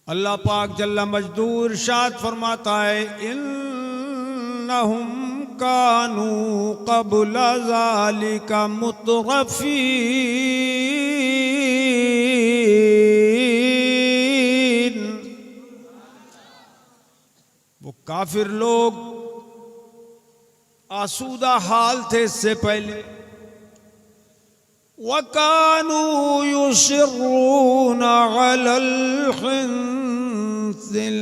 अल्लाह पाक जल्ला मजदूर इरशाद फरमाता है, इन्नहुम कानू क़ब्ल ज़ालिका मुतरफ़ीन। वो काफिर लोग आसूदा हाल थे इससे पहले। वकानू युसिर्रूना अलल हिन्सिल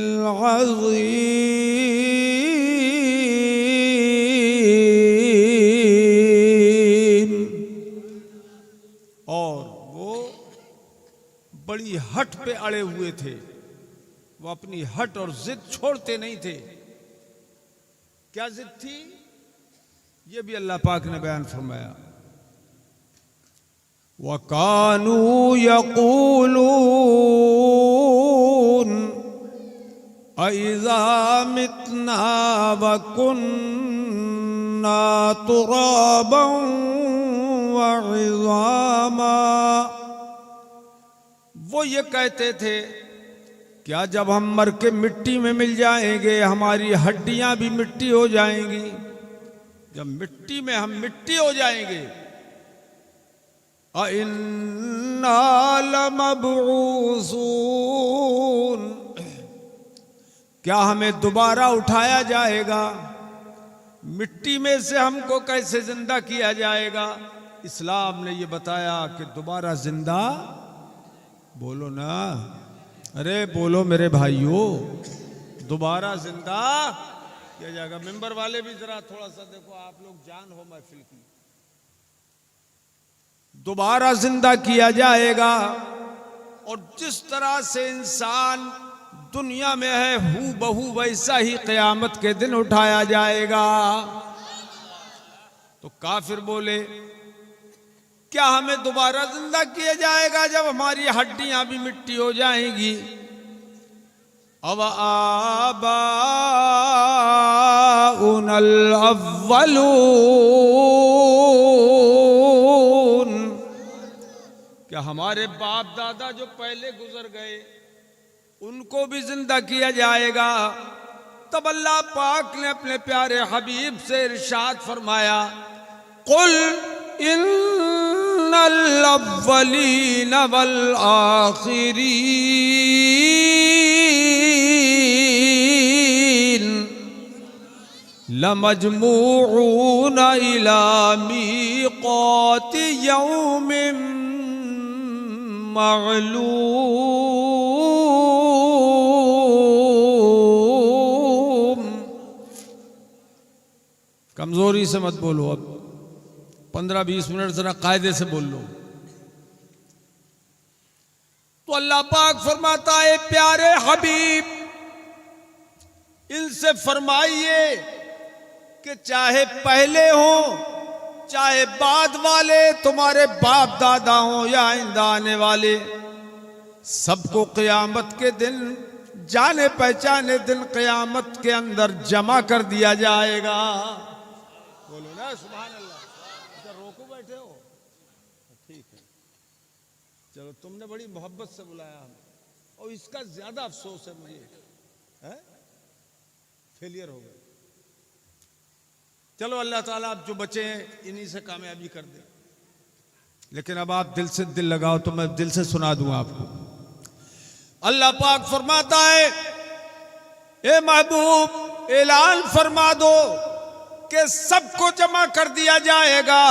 अज़ीम। और वो बड़ी हट पे अड़े हुए थे। वो अपनी हट और जिद छोड़ते नहीं थे। क्या जिद थी ये भी अल्लाह पाक ने बयान फरमाया। वकानू यक़ूलून अइज़ा मितना व कुन्ना तुराबन व इज़ामा। वो ये कहते थे, क्या जब हम मर के मिट्टी में मिल जाएंगे हमारी हड्डियां भी मिट्टी हो जाएंगी? जब मिट्टी में हम मिट्टी हो जाएंगे, अइन्ना लमबऊसून, क्या हमें दोबारा उठाया जाएगा? मिट्टी में से हमको कैसे जिंदा किया जाएगा? इस्लाम ने ये बताया कि दोबारा जिंदा, बोलो ना, अरे बोलो मेरे भाइयों, दोबारा जिंदा किया जाएगा। मेंबर वाले भी जरा थोड़ा सा देखो, आप लोग जान हो महफिल की। दोबारा जिंदा किया जाएगा और जिस तरह से इंसान दुनिया में है हू बहू वैसा ही क़यामत के दिन उठाया जाएगा। तो काफिर बोले, क्या हमें दोबारा जिंदा किया जाएगा जब हमारी हड्डियां भी मिट्टी हो जाएंगी? अव आबाउनल अव्वलून, क्या हमारे बाप दादा जो पहले गुजर गए उनको भी जिंदा किया जाएगा? तब अल्लाह पाक ने अपने प्यारे हबीब से इरशाद फरमाया, कुल इन्नल अव्वलीन वल आखिरीन लमजमूऊन इला मीक़ाति यौमिन मालूम। कमजोरी से मत बोलो, अब 15-20 मिनट जरा कायदे से बोल लो। तो अल्लाह पाक फरमाता है, प्यारे हबीब इनसे फरमाइए कि चाहे पहले हो चाहे बाद वाले, तुम्हारे बाप दादा हो या आइंदा आने वाले, सबको क़यामत के दिन, जाने पहचाने दिन क़यामत के अंदर जमा कर दिया जाएगा। बोलो ना सुभान अल्लाह। रोको, बैठे हो, ठीक है, चलो तुमने बड़ी मोहब्बत से बुलाया हमें, और इसका ज्यादा अफसोस है मुझे, है? फेलियर हो गए। चलो अल्लाह ताला आप जो बचे हैं इन्हीं से कामयाबी कर दे। लेकिन अब आप दिल से दिल लगाओ तो मैं दिल से सुना दूं आपको। अल्लाह पाक फरमाता है, ए महबूब ऐलान फरमा दो कि सबको जमा कर दिया जाएगा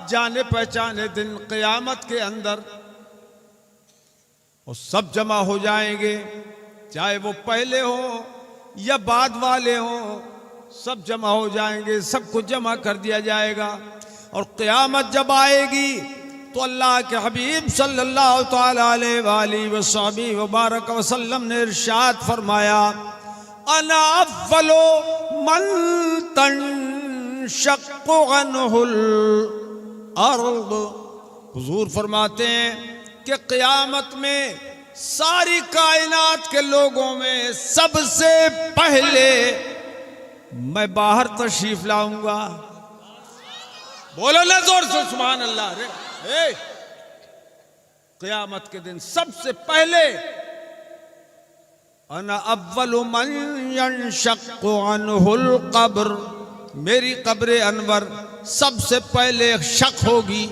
जाने पहचाने दिन क़यामत के अंदर, और सब जमा हो जाएंगे, चाहे वो पहले हो या बाद वाले हो, सब जमा हो जाएंगे, सबको जमा कर दिया जाएगा। और क़यामत जब आएगी तो अल्लाह के हबीब सल्लल्लाहु तआला अलैहि वबारक वसल्लम ने इरशाद फरमाया, अना अव्वलु मन तनशक्कु अन्हुल अर्द। हुजूर फरमाते हैं कि क़यामत में सारी कायनात के लोगों में सबसे पहले मैं बाहर तशरीफ लाऊंगा। बोलो ना जोर से सुभान अल्लाह। क़यामत के दिन सबसे पहले अना अव्वलु मन यंशक्कु अन्हुल कब्र, मेरी कब्र अनवर सबसे पहले शक होगी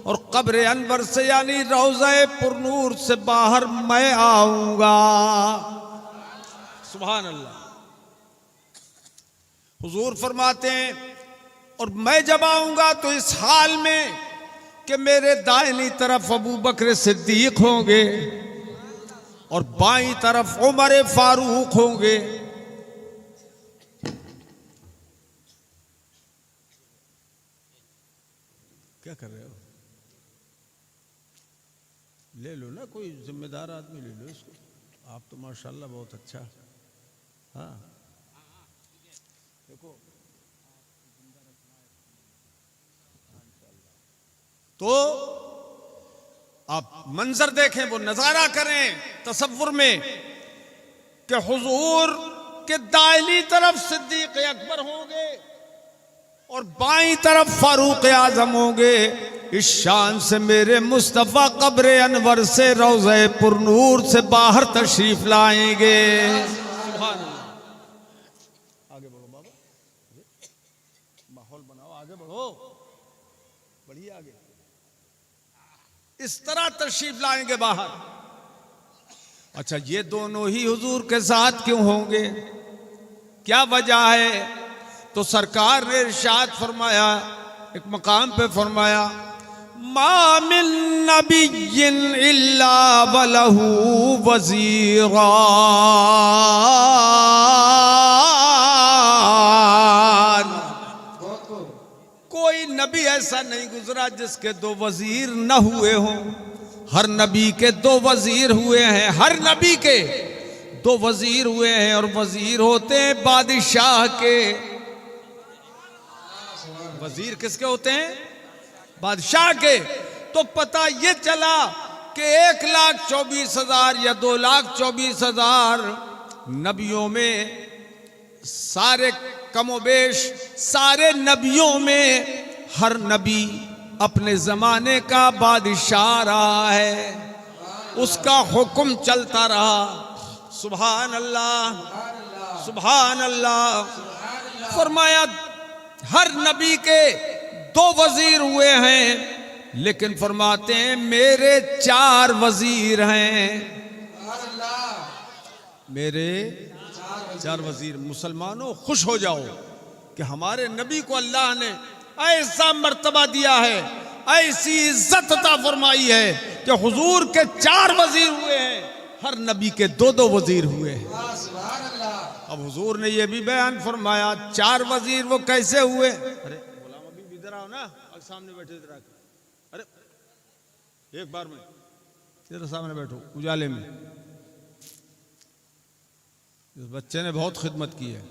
और कब्र अनवर से यानी रोज़े पुरनूर से बाहर मैं आऊंगा। सुभान अल्लाह। हुजूर फरमाते हैं और मैं जब आऊंगा तो इस हाल में कि मेरे दाहिनी तरफ अबू बकर सिद्दीक होंगे और बाईं तरफ उमर फारूक होंगे। क्या कर रहे हो? ले लो ना, कोई जिम्मेदार आदमी ले लो इसको। आप तो माशाल्लाह बहुत अच्छा। हाँ देखो, तो आप मंजर देखें, वो नजारा करें तसव्वुर में कि हुजूर के दाहिनी तरफ सिद्दीक अकबर होंगे और बाईं तरफ फारूक आजम होंगे। इस शान से मेरे मुस्तफा कब्र अनवर से रोज़े पुरनूर से बाहर तशरीफ लाएंगे। आगे बढ़ो बाबा, माहौल बनाओ, आगे बढ़ो, बढ़िए आगे। इस तरह तशरीफ लाएंगे बाहर। अच्छा, ये दोनों ही हुजूर के साथ क्यों होंगे, क्या वजह है? तो सरकार ने इरशाद फरमाया, एक मकाम पे फरमाया, मा मिन नबिय्यिन इल्ला वलहु वज़ीरान, कोई नबी ऐसा नहीं गुजरा जिसके दो वजीर न हुए हों। हर नबी के दो वजीर हुए हैं, हर नबी के दो वजीर हुए हैं और वजीर होते हैं बादशाह के। वजीर किसके होते हैं? बादशाह के। तो पता ये चला कि 1,24,000 या 2,24,000 नबियों में सारे कमोबेश सारे नबियों में हर नबी अपने जमाने का बादशाह रहा है, उसका हुक्म चलता रहा। सुभान अल्लाह, सुभान अल्लाह। फरमाया हर नबी के दो वजीर हुए हैं, लेकिन फरमाते हैं मेरे 4 वजीर हैं। मेरे 4 वजीर। मुसलमानों खुश हो जाओ कि हमारे नबी को अल्लाह ने ऐसा मर्तबा दिया है, ऐसी इज्जत अता फरमाई है कि हुजूर के 4 वजीर हुए हैं, हर नबी के 2-2 वजीर हुए हैं। अब हुजूर ने यह भी बयान फरमाया 4 वजीर वो कैसे हुए। अरे गुलाम अभी इधर आओ ना, सामने बैठे इधर आके। अरे एक बार में इधर सामने बैठो उजाले में। इस बच्चे ने बहुत खिदमत की है।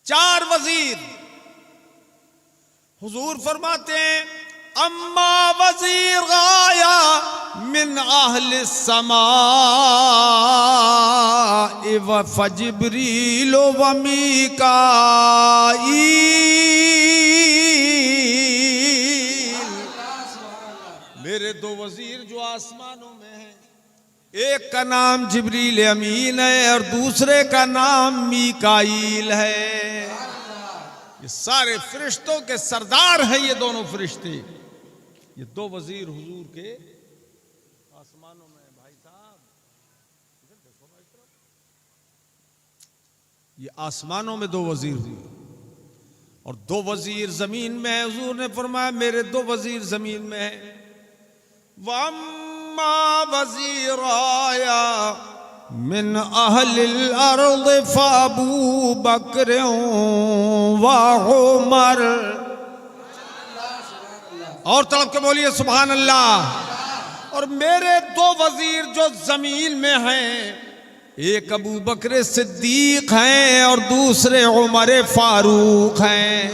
4 वजीर। हुजूर फरमाते हैं अम्मा वजीर गाया मिन अहल समा व फजिब्रील व मीकाईल। मेरे 2 वजीर जो आसमानों में हैं, एक का नाम जिब्रील अमीन है और दूसरे का नाम मीकाईल है। ये सारे फरिश्तों के सरदार हैं ये दोनों फरिश्ते। ये 2 वजीर हुजूर के आसमानों में। भाई साहब इधर देखो, भाई साहब ये आसमानों में 2 वजीर हुए और 2 वजीर जमीन में है। हुजूर ने फरमाया मेरे 2 वजीर जमीन में है। वम्मा वजीराया मिन अहलिल अर्द फाबू बकर व उमर। और तड़प के बोलिए सुभान अल्लाह। और मेरे 2 वजीर जो जमीन में हैं, एक अबू बकर सिद्दीक हैं और दूसरे उमर फारूक हैं।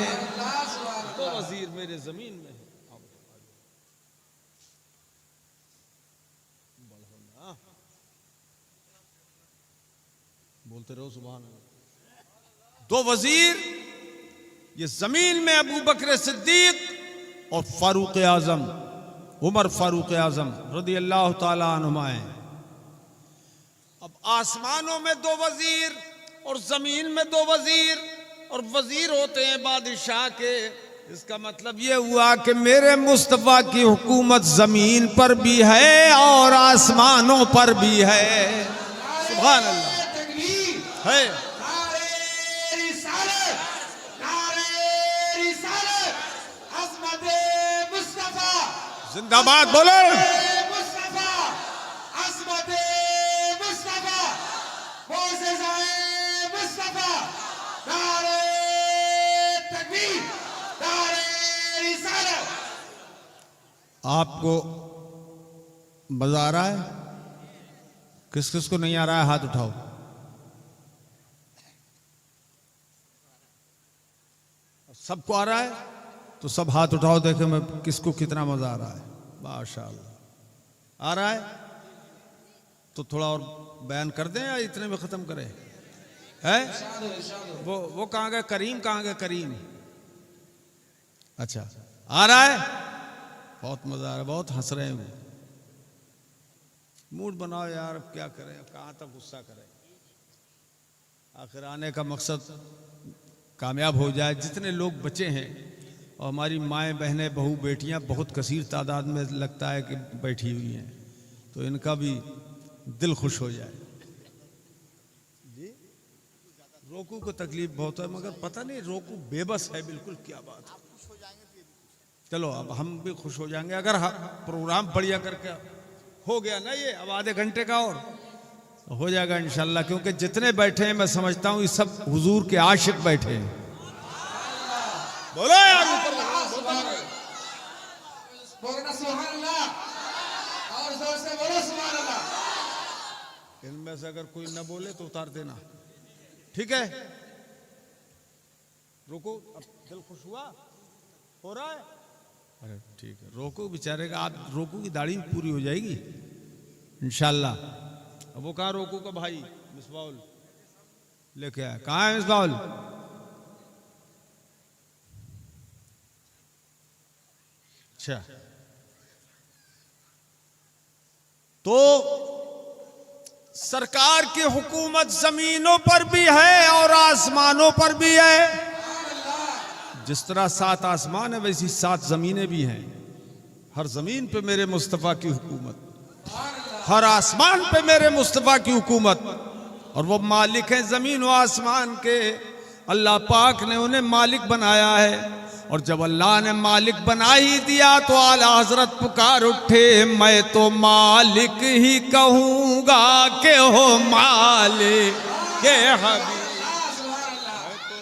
2 वजीर मेरे जमीन में हैं। बोलते रहो सुभान अल्लाह। 2 वजीर ये जमीन में अबू बकर सिद्दीक और फारूक आजम उमर फारूक आजम रज़ी अल्लाह ताला अन्हुमा हैं। अब आसमानों में 2 वजीर और जमीन में 2 वजीर, और वजीर होते हैं बादशाह के। इसका मतलब ये हुआ कि मेरे मुस्तफा की हुकूमत जमीन पर भी है और आसमानों पर भी है। सुभान अल्लाह है। जिंदाबाद बोले। आपको मजा आ रहा है? किस किस को नहीं आ रहा है हाथ उठाओ। सबको आ रहा है तो सब हाथ उठाओ, देखे मैं किसको कितना मजा आ रहा है। माशाअल्लाह। आ रहा है तो थोड़ा और बयान कर दें या इतने में खत्म करें? है वो कहाँ गए करीम? कहाँ गए करीम? अच्छा आ रहा है, बहुत मजा आ रहा है, बहुत हंस रहे हैं। वो मूड बनाओ यार, अब क्या करें, कहाँ तक गुस्सा करें। आखिर आने का मकसद कामयाब हो जाए। जितने लोग बचे हैं और हमारी माएँ बहनें बहू बेटियां बहुत कसीर तादाद में लगता है कि बैठी हुई हैं, तो इनका भी दिल खुश हो जाए। रोकू को तकलीफ बहुत है, मगर पता नहीं रोकू बेबस है बिल्कुल। क्या बात है। चलो अब हम भी खुश हो जाएंगे अगर प्रोग्राम बढ़िया करके हो गया ना। ये अब आधे घंटे का और हो जाएगा इंशाल्लाह, क्योंकि जितने बैठे हैं मैं समझता हूँ ये सब हुजूर के आशिक बैठे हैं। बोलो यार, और जोर से बोलो सुभान अल्लाह। इनमें से अगर कोई न बोले तो उतार देना, ठीक है? रुको, अब दिल खुश हुआ? हो रहा है? अरे ठीक है, रोको बेचारे का। आप रोकू की दाढ़ी पूरी हो जाएगी इंशाल्लाह। अब वो कहाँ रोकू का भाई? मिसबाउल लेके आया। कहाँ है मिसबाउल? अच्छा, तो सरकार की हुकूमत जमीनों पर भी है और आसमानों पर भी है। जिस तरह 7 आसमान है वैसी 7 जमीनें भी हैं। हर जमीन पे मेरे मुस्तफा की हुकूमत, हर आसमान पे मेरे मुस्तफा की हुकूमत। और वो मालिक हैं जमीन व आसमान के। अल्लाह पाक ने उन्हें मालिक बनाया है, और जब अल्लाह ने मालिक बना ही दिया तो आला हजरत पुकार उठे, मैं तो मालिक ही कहूंगा के हो मालिक के हबीब।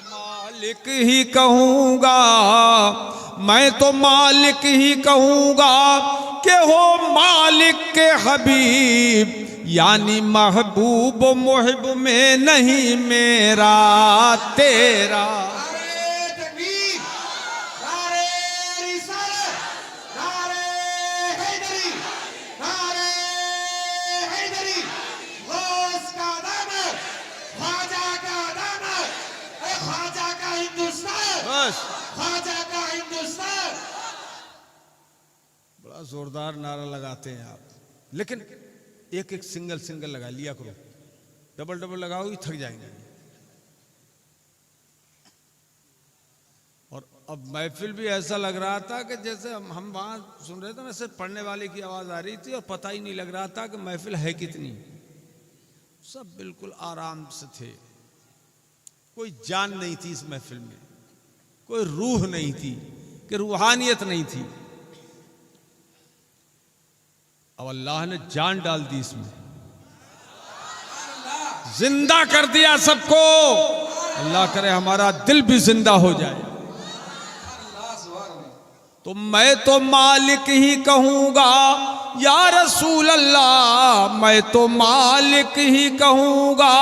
मालिक ही कहूंगा, मैं तो मालिक ही कहूंगा कि हो मालिक के हबीब। यानी महबूब मुहिब में नहीं मेरा तेरा। बड़ा जोरदार नारा लगाते हैं आप, लेकिन एक एक सिंगल सिंगल लगा लिया करो। डबल डबल लगाओगे थक जाएंगे। और अब महफिल भी ऐसा लग रहा था कि जैसे हम वहां सुन रहे थे ना, सिर्फ पढ़ने वाले की आवाज आ रही थी और पता ही नहीं लग रहा था कि महफिल है कितनी। सब बिल्कुल आराम से थे, कोई जान नहीं थी इस महफिल में, कोई रूह नहीं थी, कि रूहानियत नहीं थी। अब अल्लाह ने जान डाल दी इसमें, जिंदा कर दिया सबको। अल्लाह करे हमारा दिल भी जिंदा हो जाए। तो मैं तो मालिक ही कहूंगा या रसूल अल्लाह, मैं तो मालिक ही कहूंगा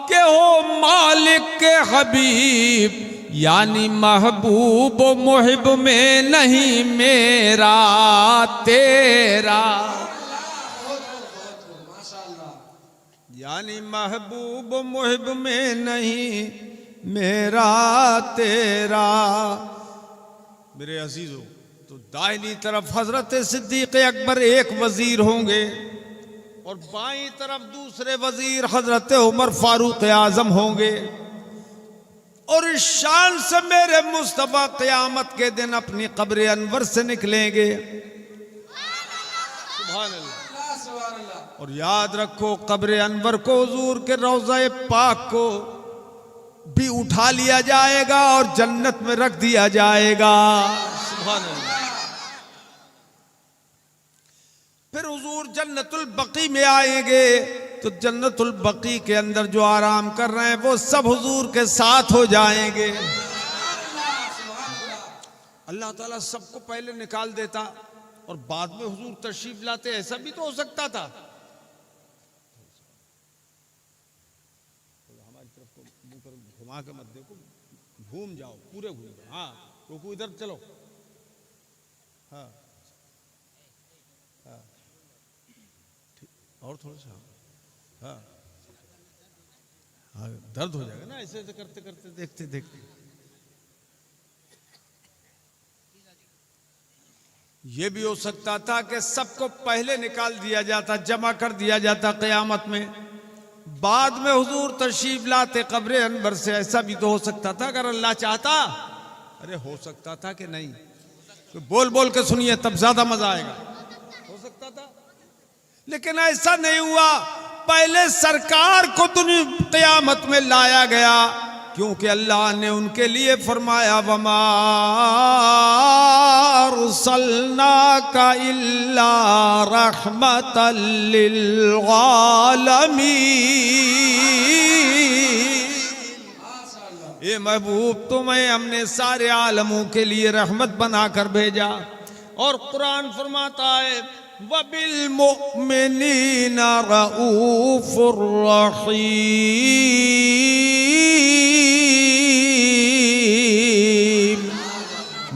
कि हो मालिक के हबीब। यानी महबूब मुहिब में नहीं मेरा तेरा। यानी महबूब मुहिब में नहीं मेरा तेरा। मेरे अजीजों, तो दाहिनी तरफ हजरत सिद्दीक अकबर एक वजीर होंगे और बाईं तरफ दूसरे वजीर हजरत उमर फारूक आजम होंगे। और इस शान से मेरे मुस्तफा क़यामत के दिन अपनी कब्र अनवर से निकलेंगे। सुभान अल्लाह। और याद रखो कब्र अनवर को हुजूर के रोज़ा पाक को भी उठा लिया जाएगा और जन्नत में रख दिया जाएगा। सुभान अल्लाह। फिर हुजूर जन्नतुल बकी में आएंगे तो जन्नतुल बकी के अंदर जो आराम कर रहे हैं वो सब हुजूर के साथ हो जाएंगे। अल्लाह ताला सबको पहले निकाल देता और बाद में हुजूर तशरीफ लाते, ऐसा भी तो हो सकता था। हमारी तरफ को मुंह पर घुमा के मत देखो, घूम जाओ, पूरे घूम जाओ। हाँ रुको, इधर चलो। हाँ हाँ और थोड़ा सा। हाँ हाँ दर्द हो जाएगा ना ऐसे ऐसे करते करते, देखते देखते। ये भी हो सकता था कि सबको पहले निकाल दिया जाता, जमा कर दिया जाता क़यामत में, बाद में हुजूर तशरीफ लाते कब्र अनवर से। ऐसा भी तो हो सकता था अगर अल्लाह चाहता। अरे हो सकता था कि नहीं? तो बोल बोल के सुनिए तब ज्यादा मजा आएगा। हो सकता था, लेकिन ऐसा नहीं हुआ। पहले सरकार को दुनिया क़यामत में लाया गया, क्योंकि अल्लाह ने उनके लिए फरमाया वमा अरसलनाका इल्ला रहमतल लिल आलमीन। ये महबूब तुम्हें हमने सारे आलमों के लिए रहमत बनाकर भेजा। और कुरान फरमाता है वबिल मुमिनीना रऊफुर रहीम।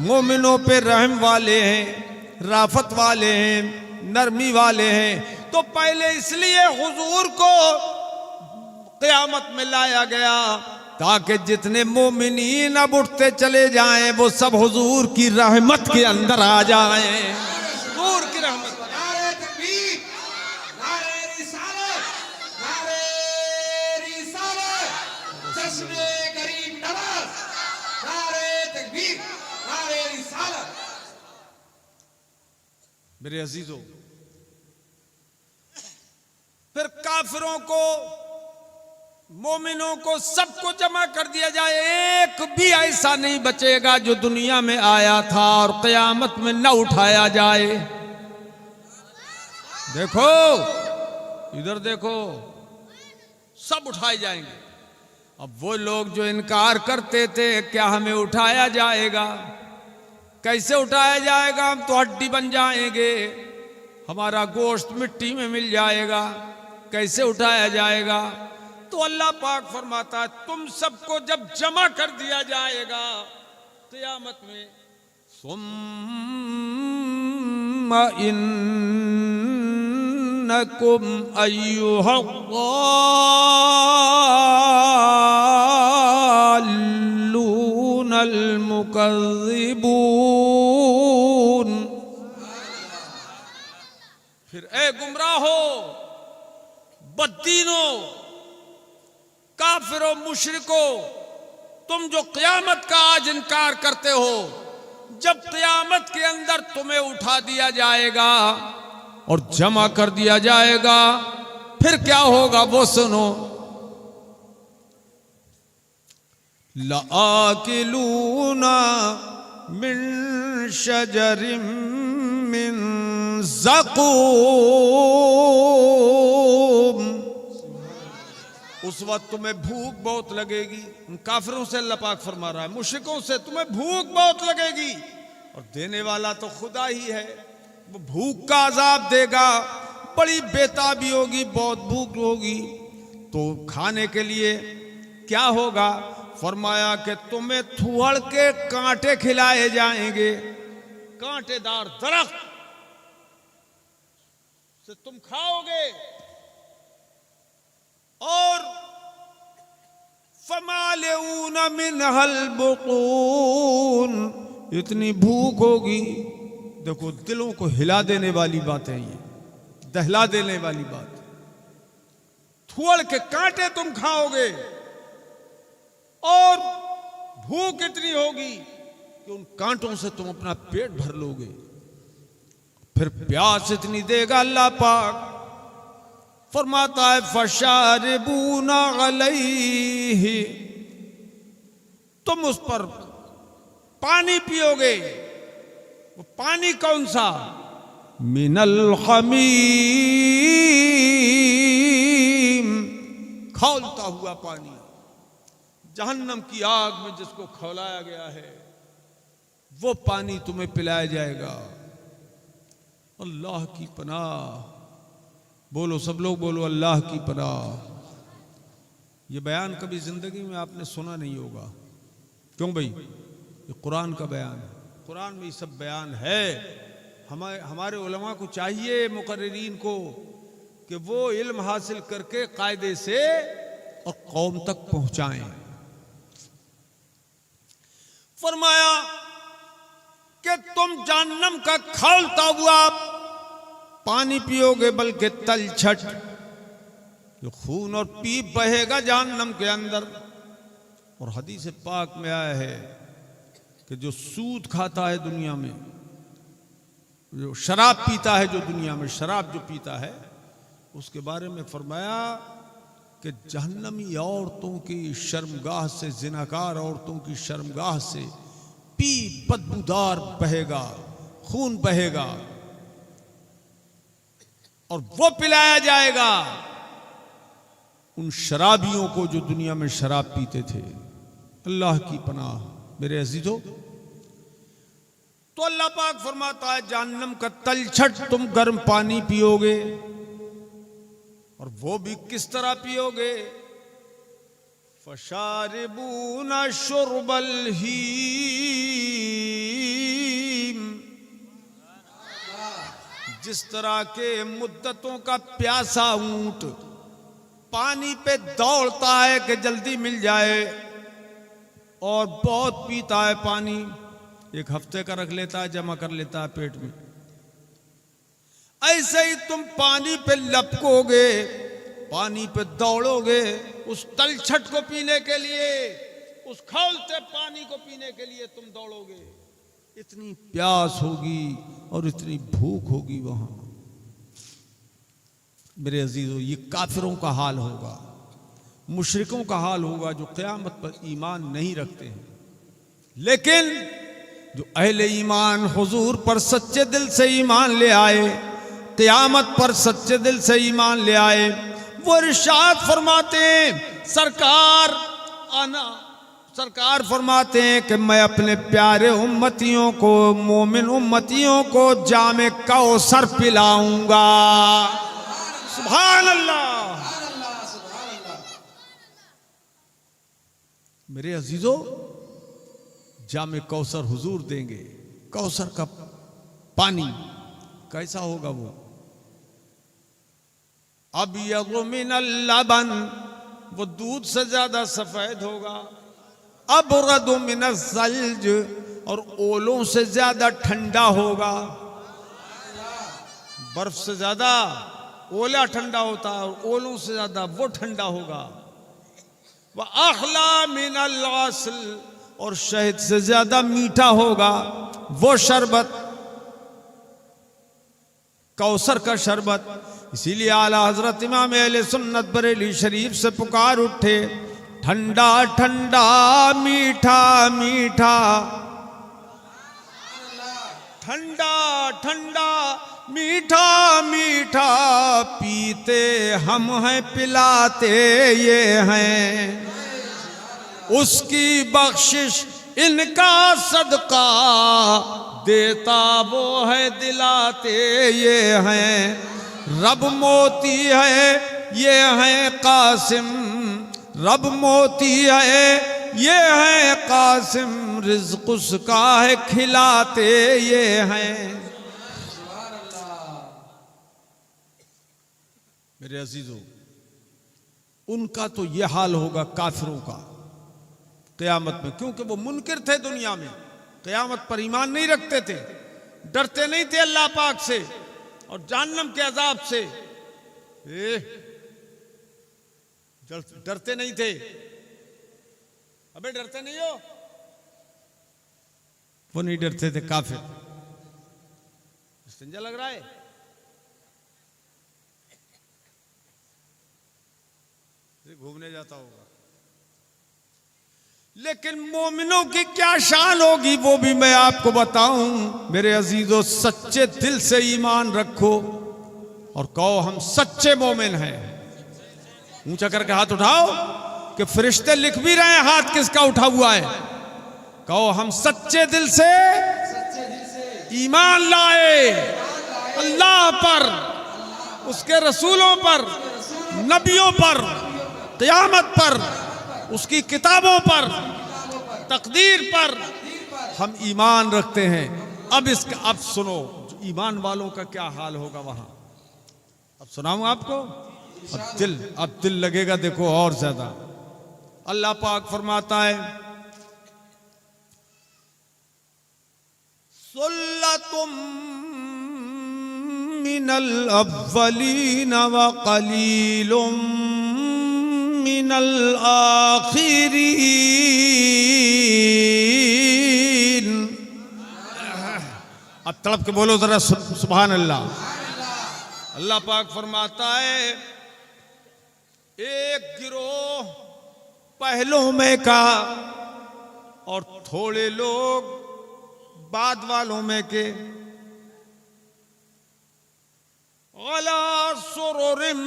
मोमिनों पे रहम वाले हैं, राफत वाले हैं, नरमी वाले हैं। तो पहले इसलिए हुजूर को क़यामत में लाया गया ताकि जितने मोमिनीन अब उठते चले जाएं वो सब हुजूर की रहमत के अंदर आ जाएं। हुजूर की रहमत। मेरे अजीजों, फिर काफिरों को, मोमिनों को, सबको जमा कर दिया जाए। एक भी ऐसा नहीं बचेगा जो दुनिया में आया था और क़यामत में न उठाया जाए। देखो इधर देखो, सब उठाए जाएंगे। अब वो लोग जो इनकार करते थे क्या हमें उठाया जाएगा, कैसे उठाया जाएगा, हम तो हड्डी बन जाएंगे, हमारा गोश्त मिट्टी में मिल जाएगा, कैसे उठाया जाएगा? तो अल्लाह पाक फरमाता है तुम सबको जब जमा कर दिया जाएगा क़यामत में, सुम्मा इन्नकुम अय्युहल मुकज़्ज़िबून। फिर ए गुमराहो, बद्दीनो, काफिरों, मुशरिको, तुम जो क़यामत का आज इनकार करते हो, जब क़यामत के अंदर तुम्हें उठा दिया जाएगा और जमा कर दिया जाएगा, फिर क्या होगा वो सुनो। लाकिलूना मिन शजरिम मिन ज़क़ूम। उस वक्त तुम्हें भूख बहुत लगेगी। उन काफिरों से अल्लाह पाक फरमा रहा है, मुश्रिकों से तुम्हें भूख बहुत लगेगी और देने वाला तो खुदा ही है। वो भूख का अजाब देगा, बड़ी बेताबी होगी, बहुत भूख होगी। तो खाने के लिए क्या होगा? फरमाया कि तुम्हें थुहड़ के कांटे खिलाए जाएंगे, कांटेदार दरख्त से तुम खाओगे। और फमालऊन मिनहल बुतून, इतनी भूख होगी। देखो दिलों को हिला देने वाली बात है ये, दहला देने वाली बात। थुअड़ के कांटे तुम खाओगे और भूख इतनी होगी कि उन कांटों से तुम अपना पेट भर लोगे। फिर प्यास इतनी देगा अल्लाह पाक, फरमाता है फशारिबूना अलैहि, तुम उस पर पानी पियोगे। वो पानी कौन सा? मिनल हमीम, खौलता हुआ पानी, जहन्नम की आग में जिसको खौलाया गया है वो पानी तुम्हें पिलाया जाएगा। अल्लाह की पनाह, बोलो सब लोग बोलो अल्लाह की पनाह। ये बयान कभी जिंदगी में आपने सुना नहीं होगा। क्यों भाई? ये कुरान का बयान है, कुरान में ये सब बयान है। हमारे उलमा को चाहिए, मुकर्रिरीन को, कि वो इल्म हासिल करके कायदे से और कौम तक पहुंचाएं। फरमाया कि तुम जहन्नम का खौलता हुआ पानी पियोगे, बल्कि तलछट, जो खून और पीप बहेगा जहन्नम के अंदर। और हदीस पाक में आया है कि जो सूद खाता है दुनिया में, जो शराब पीता है, जो दुनिया में शराब जो पीता है, उसके बारे में फरमाया कि जहन्नमी औरतों की शर्मगाह से, जिनाकार औरतों की शर्मगाह से पी बदबूदार बहेगा, खून बहेगा और वो पिलाया जाएगा उन शराबियों को जो दुनिया में शराब पीते थे। अल्लाह की पनाह मेरे अजीजों। तो अल्लाह पाक फरमाता है जहन्नम का तलछट तुम गर्म पानी पियोगे, और वो भी किस तरह पियोगे? फशारिबूना शुरबल हीम, जिस तरह के मुद्दतों का प्यासा ऊंट पानी पे दौड़ता है कि जल्दी मिल जाए, और बहुत पीता है पानी, एक हफ्ते का रख लेता है, जमा कर लेता है पेट में, ऐसे ही तुम पानी पे लपकोगे, पानी पे दौड़ोगे उस तलछट को पीने के लिए, उस खौलते पानी को पीने के लिए तुम दौड़ोगे। इतनी प्यास होगी और इतनी भूख होगी वहां। मेरे अजीजों, ये काफिरों का हाल होगा, मुशरिकों का हाल होगा जो क़यामत पर ईमान नहीं रखते हैं। लेकिन जो अहले ईमान हुजूर पर सच्चे दिल से ईमान ले आए, क़यामत पर सच्चे दिल से ईमान ले आए, वो इरशाद फरमाते हैं, सरकार फरमाते हैं कि मैं अपने प्यारे उम्मतियों को, मोमिन उम्मतियों को जामे कौसर पिलाऊंगा। सुभान अल्लाह। मेरे अजीजों, जामे कौसर हुजूर देंगे। कौसर का पानी कैसा होगा? वो अब यगमिनल लबन, वो दूध से ज्यादा सफेद होगा। अब रदु मिनल सल्ज, और ओलों से ज्यादा ठंडा होगा। बर्फ से ज्यादा ओला ठंडा होता है, और ओलों से ज्यादा वो ठंडा होगा। वह अखला मिनल असल, और शहद से ज्यादा मीठा होगा वो शरबत, कौसर का शरबत। इसीलिए आला हजरत इमाम अहले सुन्नत बरेली शरीफ से पुकार उठे, ठंडा ठंडा मीठा मीठा, ठंडा ठंडा मीठा मीठा, पीते हम हैं पिलाते ये हैं, उसकी बख्शिश इनका सदका, देता वो है दिलाते ये हैं। रब मोती है ये हैं कासिम, रब मोती है ये हैं कासिम, रिज़्क़ उसका है खिलाते ये हैं। मेरे अजीजों, उनका तो ये हाल होगा काफिरों का क़यामत में, क्योंकि वो मुनकिर थे दुनिया में, क़यामत पर ईमान नहीं रखते थे, डरते नहीं थे अल्लाह पाक से और जहन्नम के अजाब से। डरते नहीं थे? अबे डरते नहीं हो? वो नहीं डरते थे काफिर। संजय लग रहा है? घूमने जाता होगा। लेकिन मोमिनों की क्या शान होगी वो भी मैं आपको बताऊं। मेरे अजीजों, सच्चे दिल से ईमान रखो और कहो हम सच्चे मोमिन हैं। ऊंचा करके हाथ उठाओ कि फरिश्ते लिख भी रहे हैं हाथ किसका उठा हुआ है। कहो हम सच्चे दिल से ईमान लाए अल्लाह पर, उसके रसूलों पर, नबियों पर, क़यामत पर, उसकी किताबों पर, तकदीर पर हम ईमान रखते हैं। अब सुनो ईमान वालों का क्या हाल होगा वहां। अब सुनाऊं आपको। अब दिल लगेगा देखो और ज्यादा। अल्लाह पाक फरमाता है सुल्लतुम मिनल अव्वलीन व कलीलुम मिनल आखिरीन। अब तड़प के बोलो जरा सुभान अल्लाह। अल्लाह पाक फरमाता है एक गिरोह पहलों में का और थोड़े लोग बाद वालों में के। अला सुरुरिम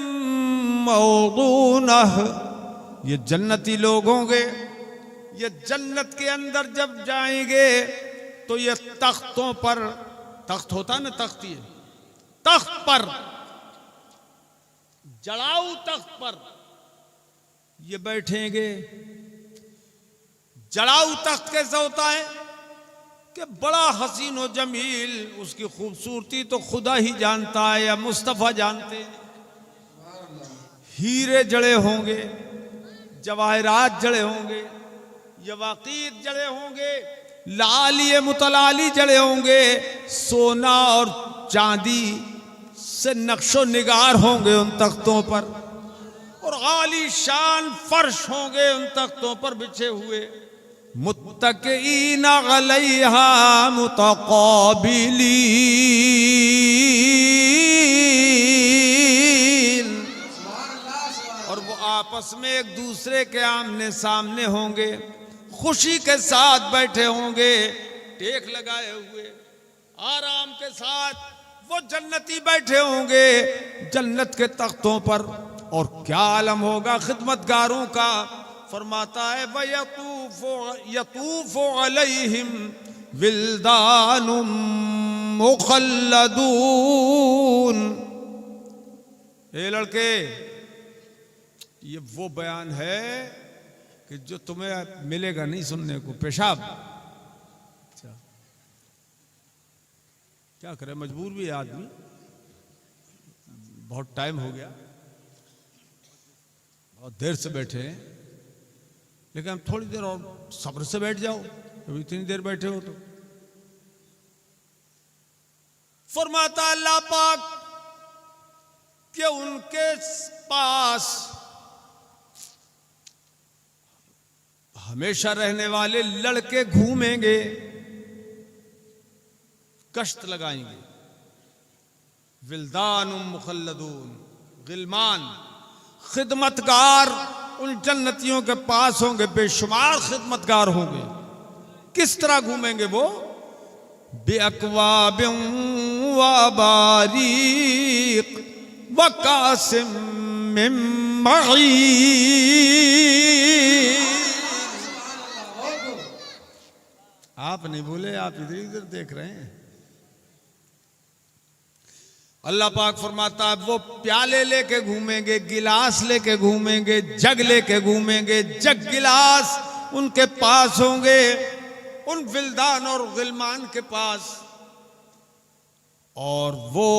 मौदूनह, ये जन्नती लोग होंगे। ये जन्नत के अंदर जब जाएंगे तो ये तख्तों पर, तख्त होता ना तख्त, ये तख्त पर, जड़ाऊ तख्त पर ये बैठेंगे। जड़ाऊ तख्त कैसा होता है कि बड़ा हसीन और जमील, उसकी खूबसूरती तो खुदा ही जानता है या मुस्तफा जानते हैं। हीरे जड़े होंगे, जवाहरात जड़े होंगे, यवाकीत जड़े होंगे, लालिए मुतलाली जड़े होंगे, सोना और चांदी से नक्शो निगार होंगे उन तख्तों पर, और आली शान फर्श होंगे उन तख्तों पर बिछे हुए। मुत्तकीन अलैहा मुतक़ाबिलीन, और वो आपस में एक दूसरे के आमने सामने होंगे, खुशी के साथ बैठे होंगे, टेक लगाए हुए आराम के साथ वो जन्नती बैठे होंगे जन्नत के तख्तों पर। और क्या आलम होगा खिदमतगारों का। फरमाता है यतूफ़ु अलैहिम विल्दानुम मुखल्लदून। ए लड़के, ये वो बयान है कि जो तुम्हें मिलेगा नहीं सुनने को। पेशाब क्या करे, मजबूर भी है आदमी, बहुत टाइम हो गया, बहुत देर से बैठे हैं, लेकिन हम थोड़ी देर और सब्र से बैठ जाओ। अभी इतनी देर बैठे हो तो। फरमाता अल्लाह पाक कि उनके पास हमेशा रहने वाले लड़के घूमेंगे, गश्त लगाएंगे। विल्दानुम मुखल्लदून, गिलमान खिदमतगार उन जन्नतियों के पास होंगे, बेशुमार खिदमतगार होंगे। किस तरह घूमेंगे वो? बेअक्वाबिन व बारीक व कासिम मिन मईन। आप नहीं बोले, आप इधर इधर देख रहे हैं। अल्लाह पाक फरमाता है वो प्याले लेके घूमेंगे, गिलास लेके घूमेंगे, जग लेके घूमेंगे। जग गिलास उनके पास होंगे, उन विल्दान और गिलमान के पास, और वो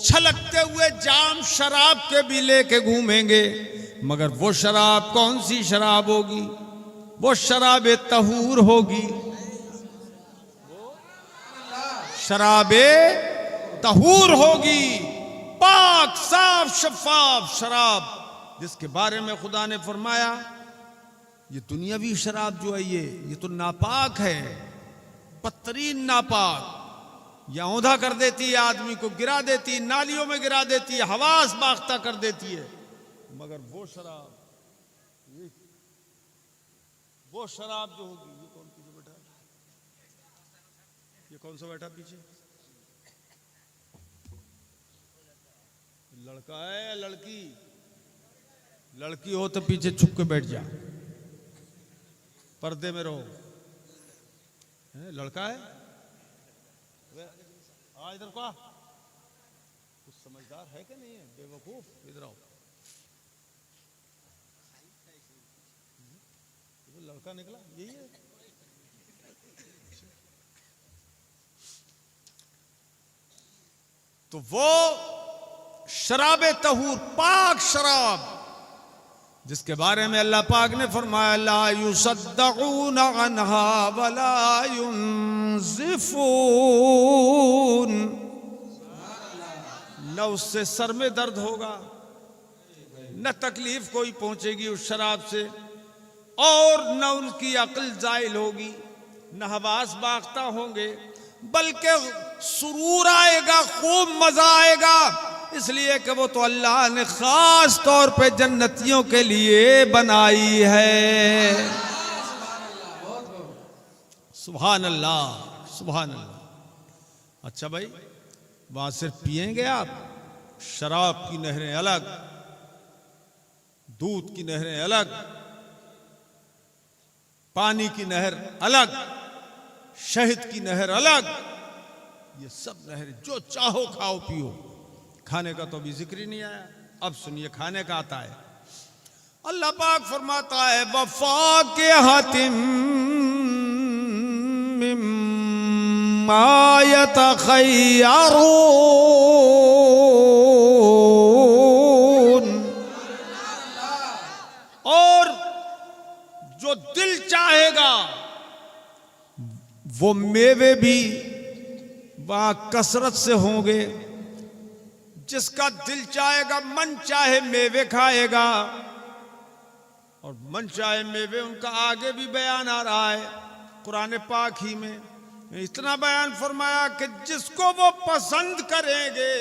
छलकते हुए जाम शराब के भी लेके घूमेंगे। मगर वो शराब कौन सी शराब होगी? वो शराब तहूर होगी, शराब तहूर होगी, पाक साफ शफाफ शराब। जिसके बारे में खुदा ने फरमाया ये दुनियावी शराब जो है ये तो नापाक है, बदतरीन नापाक। या औंधा कर देती है, आदमी को गिरा देती है, नालियों में गिरा देती है, हवास बाख्ता कर देती है। मगर वो शराब जो होगी, ये कौन पीछे बैठा, ये कौन सा बैठा पीछे, लड़का है या लड़की? लड़की हो तो पीछे छुप के बैठ जा, पर्दे में रहो। लड़का है, इधर को, कुछ समझदार है कि नहीं है? बेवकूफ, इधर आओ। लड़का निकला, यही है। तो वो शराबे तहूर, पाक शराब, जिसके बारे में अल्लाह पाक ने फरमाया ला युसद्दऊन अन्हा वला युनज़िफून, न उससे सर में दर्द होगा, न तकलीफ कोई पहुंचेगी उस शराब से, और न उनकी अक्ल जाइल होगी, न हवास बाख्ता होंगे, बल्कि सुरूर आएगा, खूब मजा आएगा। इसलिए कि वो तो अल्लाह ने खास तौर पे जन्नतियों के लिए बनाई है। सुभान अल्लाह, सुभान अल्लाह। अच्छा भाई, वहां सिर्फ पिएंगे आप? शराब की नहरें अलग, दूध की नहरें अलग, पानी की नहर अलग, शहद की नहर अलग, ये सब नहरें जो चाहो खाओ पियो। खाने का तो अभी जिक्र ही नहीं आया। अब सुनिए, खाने का आता है। अल्लाह पाक फरमाता है वफा के हातिम मिम्मा यतखय्यरून, और जो दिल चाहेगा वो मेवे भी वहां कसरत से होंगे। जिसका दिल चाहेगा, मन चाहे मेवे खाएगा, और मन चाहे मेवे उनका आगे भी बयान आ रहा है कुरान पाक ही में। इतना बयान फरमाया कि जिसको वो पसंद करेंगे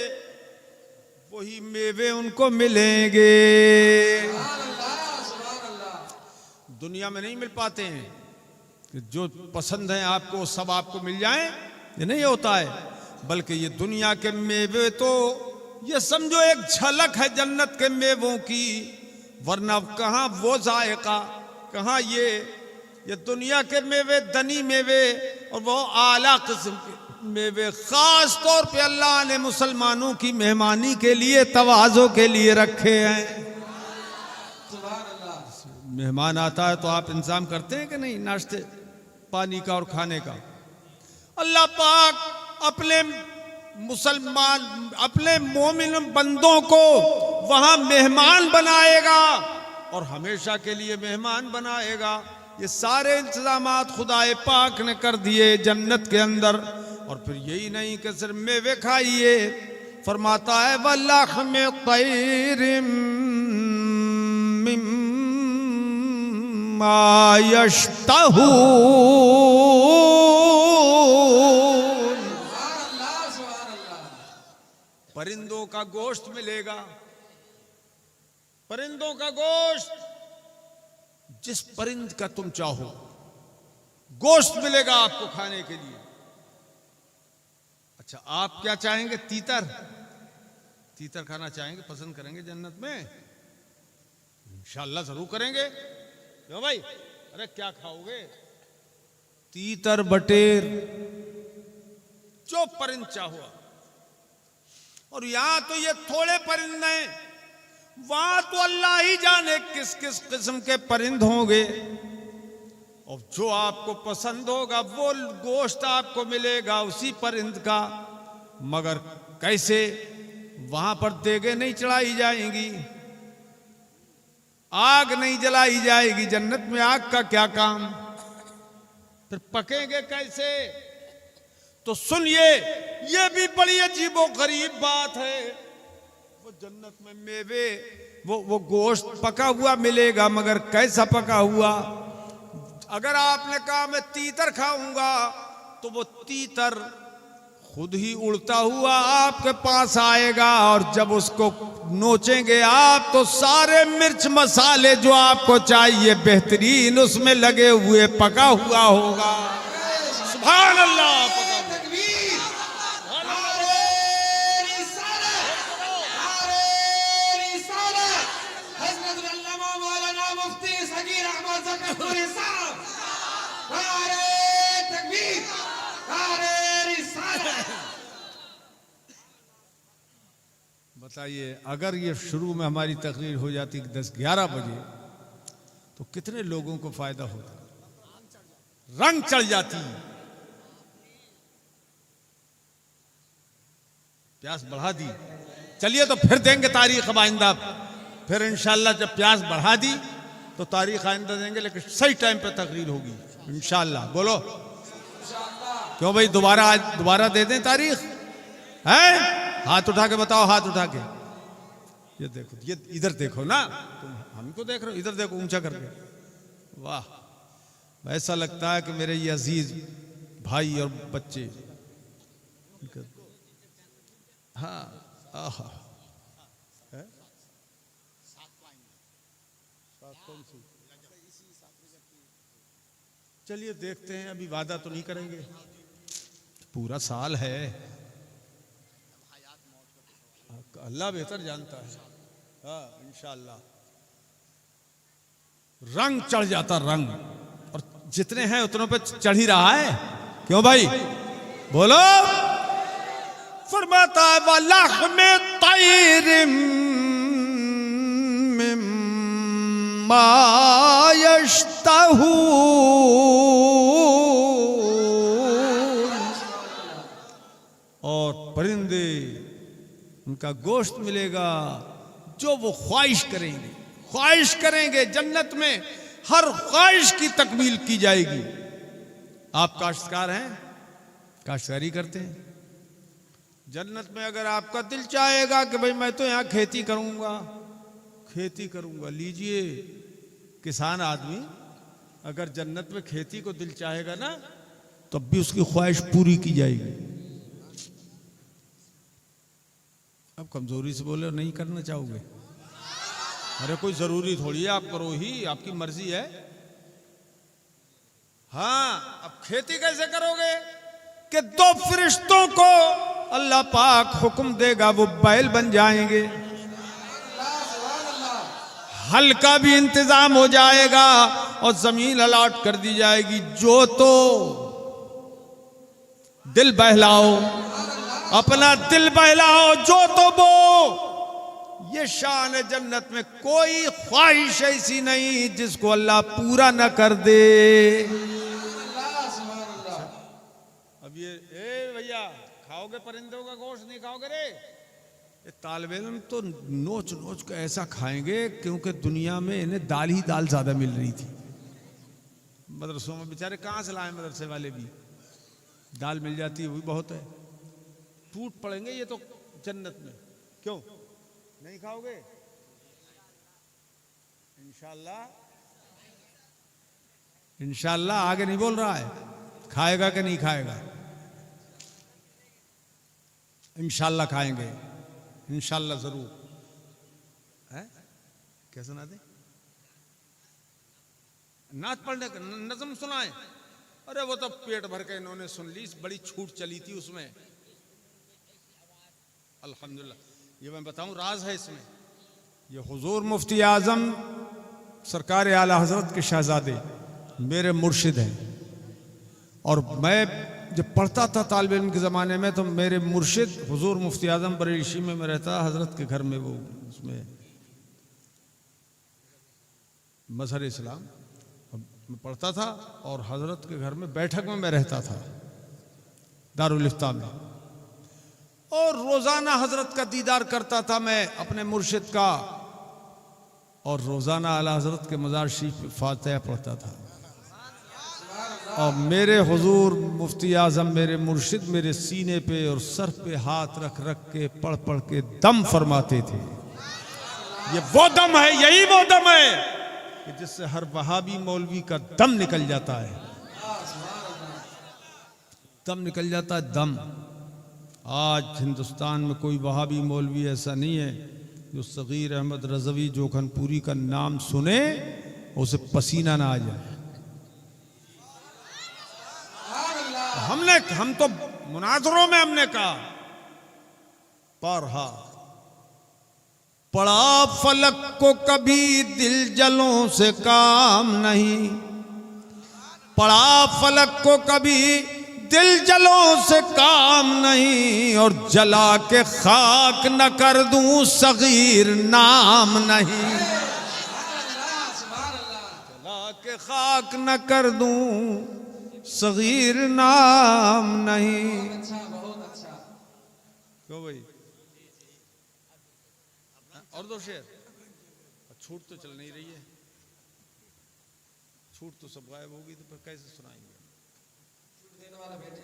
वही मेवे उनको मिलेंगे। दुनिया में नहीं मिल पाते हैं कि जो पसंद है आपको सब आपको मिल जाए, ये नहीं होता है। बल्कि ये दुनिया के मेवे तो ये समझो एक झलक है जन्नत के मेवों की, वरना कहाँ वो जायका, कहाँ ये दुनिया के मेवे, दनी मेवे, और वो आला किस्म के मेवे खास तौर पे अल्लाह ने मुसलमानों की मेहमानी के लिए, तवाज़ो के लिए रखे हैं। मेहमान आता है तो आप इंतजाम करते हैं कि नहीं, नाश्ते पानी का और खाने का? अल्लाह पाक अपने मुसलमान, अपने मोमिन बंदों को वहां मेहमान बनाएगा और हमेशा के लिए मेहमान बनाएगा। ये सारे इंतजामात खुदाए पाक ने कर दिए जन्नत के अंदर। और फिर यही नहीं कि सिर्फ मेवे खाइए, फरमाता है वल्लहमे तैरिम मिम्मा यश्तहून, परिंदों का गोश्त मिलेगा। परिंदों का गोश्त, जिस परिंद का तुम चाहो गोश्त मिलेगा आपको खाने के लिए। अच्छा, आप क्या चाहेंगे? तीतर? तीतर खाना चाहेंगे, पसंद करेंगे जन्नत में? इंशाअल्लाह जरूर करेंगे। क्यों भाई? अरे क्या खाओगे? तीतर, बटेर, जो परिंद चाहो। और यहां तो ये थोड़े परिंद हैं, वहां तो अल्लाह ही जाने किस किस किस्म के परिंद होंगे। और जो आपको पसंद होगा वो गोश्त आपको मिलेगा उसी परिंद का। मगर कैसे? वहां पर देगे नहीं चढ़ाई जाएंगी, आग नहीं जलाई जाएगी। जन्नत में आग का क्या काम? फिर पकेंगे कैसे? तो सुनिए, ये भी बड़ी अजीबो गरीब बात है। वो जन्नत में मेवे, वो गोश्त पका हुआ मिलेगा, मगर कैसा पका हुआ? अगर आपने कहा मैं तीतर खाऊंगा, तो वो तीतर खुद ही उड़ता हुआ आपके पास आएगा, और जब उसको नोचेंगे आप तो सारे मिर्च मसाले जो आपको चाहिए बेहतरीन उसमें लगे हुए पका हुआ होगा। सुभान अल्लाह। बताइए, अगर ये शुरू में हमारी तकरीर हो जाती 10-11 बजे तो कितने लोगों को फायदा होता, रंग चढ़ जाती, प्यास बढ़ा दी। चलिए तो फिर देंगे तारीख अब आइंदा, फिर इंशाल्लाह जब प्यास बढ़ा दी तो तारीख आइंदा देंगे, लेकिन सही टाइम पे तकरीर होगी इंशाल्लाह। बोलो क्यों भाई, दोबारा दे दें तारीख? है हाथ उठा के बताओ, हाथ उठा के। ये देखो, ये इधर देखो ना, तुम हमको देख रहे हो, इधर देखो ऊंचा करके। वाह, ऐसा लगता है कि मेरे ये अजीज भाई और बच्चे, हाँ आहा, चलिए देखते हैं, अभी वादा तो नहीं करेंगे, पूरा साल है, अल्लाह बेहतर जानता है। हाँ इंशाअल्लाह रंग चढ़ जाता, रंग, और जितने हैं उतनों पे चढ़ ही रहा है। क्यों भाई बोलो? फरमाता है वलह में तैर मिम्मा यश्तहू, और परिंदे उनका गोश्त मिलेगा जो वो ख्वाहिश करेंगे। ख्वाहिश करेंगे, जन्नत में हर ख्वाहिश की तकमील की जाएगी। आप काश्तकार हैं, काश्तकारी करते हैं, जन्नत में अगर आपका दिल चाहेगा कि भाई मैं तो यहाँ खेती करूंगा, खेती करूंगा, लीजिए किसान आदमी अगर जन्नत में खेती को दिल चाहेगा ना, तब भी उसकी ख्वाहिश पूरी की जाएगी। अब कमजोरी से बोले नहीं करना चाहोगे, अरे कोई जरूरी थोड़ी है, आप करो ही, आपकी मर्जी है। हाँ, अब खेती कैसे करोगे कि 2 फरिश्तों को अल्लाह पाक हुक्म देगा, वो बैल बन जाएंगे, हल का भी इंतजाम हो जाएगा और जमीन अलॉट कर दी जाएगी। जो तो दिल बहलाओ, अपना दिल बहलाओ, जो तो वो। ये शान है जन्नत में, कोई ख्वाहिश ऐसी नहीं जिसको अल्लाह पूरा न कर दे। अब ये भैया खाओगे परिंदों का गोश्त, नहीं खाओगे रे? ये तालिब इल्म तो नोच नोच के ऐसा खाएंगे, क्योंकि दुनिया में इन्हें दाल ही दाल ज्यादा मिल रही थी। मदरसों में बेचारे कहाँ से लाए, मदरसे वाले भी दाल मिल जाती है, वो भी बहुत है। टूट पड़ेंगे ये तो जन्नत में। क्यों नहीं खाओगे? इंशाअल्लाह, इंशाअल्लाह आगे नहीं बोल रहा है, खाएगा कि नहीं खाएगा? इंशाअल्लाह खाएंगे, इंशाअल्लाह जरूर है। क्या सुना दे? नात पढ़ने का नज़म सुनाए? अरे वो तो पेट भर के इन्होंने सुन ली, बड़ी छूट चली थी उसमें। अल्हम्दुलिल्लाह, ये मैं बताऊं राज है इसमें। ये हुजूर मुफ्ती आजम सरकार आला हजरत के शहजादे मेरे मुर्शिद हैं, और मैं जब पढ़ता था तालिब इल्म के ज़माने में तो मेरे मुर्शिद हुजूर मुफ्ती आजम बरेली में रहता, हजरत के घर में, वो उसमें मजहर इस्लाम मैं पढ़ता था, और हजरत के घर में बैठक में मैं रहता था दारुल इफ्ता में, और रोजाना हजरत का दीदार करता था मैं अपने मुर्शिद का, और रोजाना आला हजरत के मज़ार शरीफ पे फातिहा पढ़ता था। और मेरे हुजूर मुफ्ती आजम मेरे मुर्शिद मेरे सीने पे और सर पे हाथ रख रख के पढ़ पढ़ के दम फरमाते थे। ये वो दम है, यही वो दम है कि जिससे हर वहाबी मौलवी का दम निकल जाता है, दम निकल जाता है, दम। आज हिंदुस्तान में कोई वहाबी मौलवी ऐसा नहीं है जो सगीर अहमद रज़वी जोखनपुरी का नाम सुने उसे पसीना ना आ जाए। हम तो मुनाजरों में हमने कहा, पढ़ा फलक को कभी दिल जलों से काम नहीं, पढ़ा फलक को कभी दिल जलों से काम नहीं, और जला के खाक न कर दूं सगीर नाम नहीं, जला के खाक न कर दूं सगीर नाम नहीं। बहुत अच्छा। क्यों भाई, और दो शेर? छूट तो चल नहीं रही है, छूट तो सब गायब होगी, तो फिर कैसे सुनाएंगे? छूट देने वाला बैठे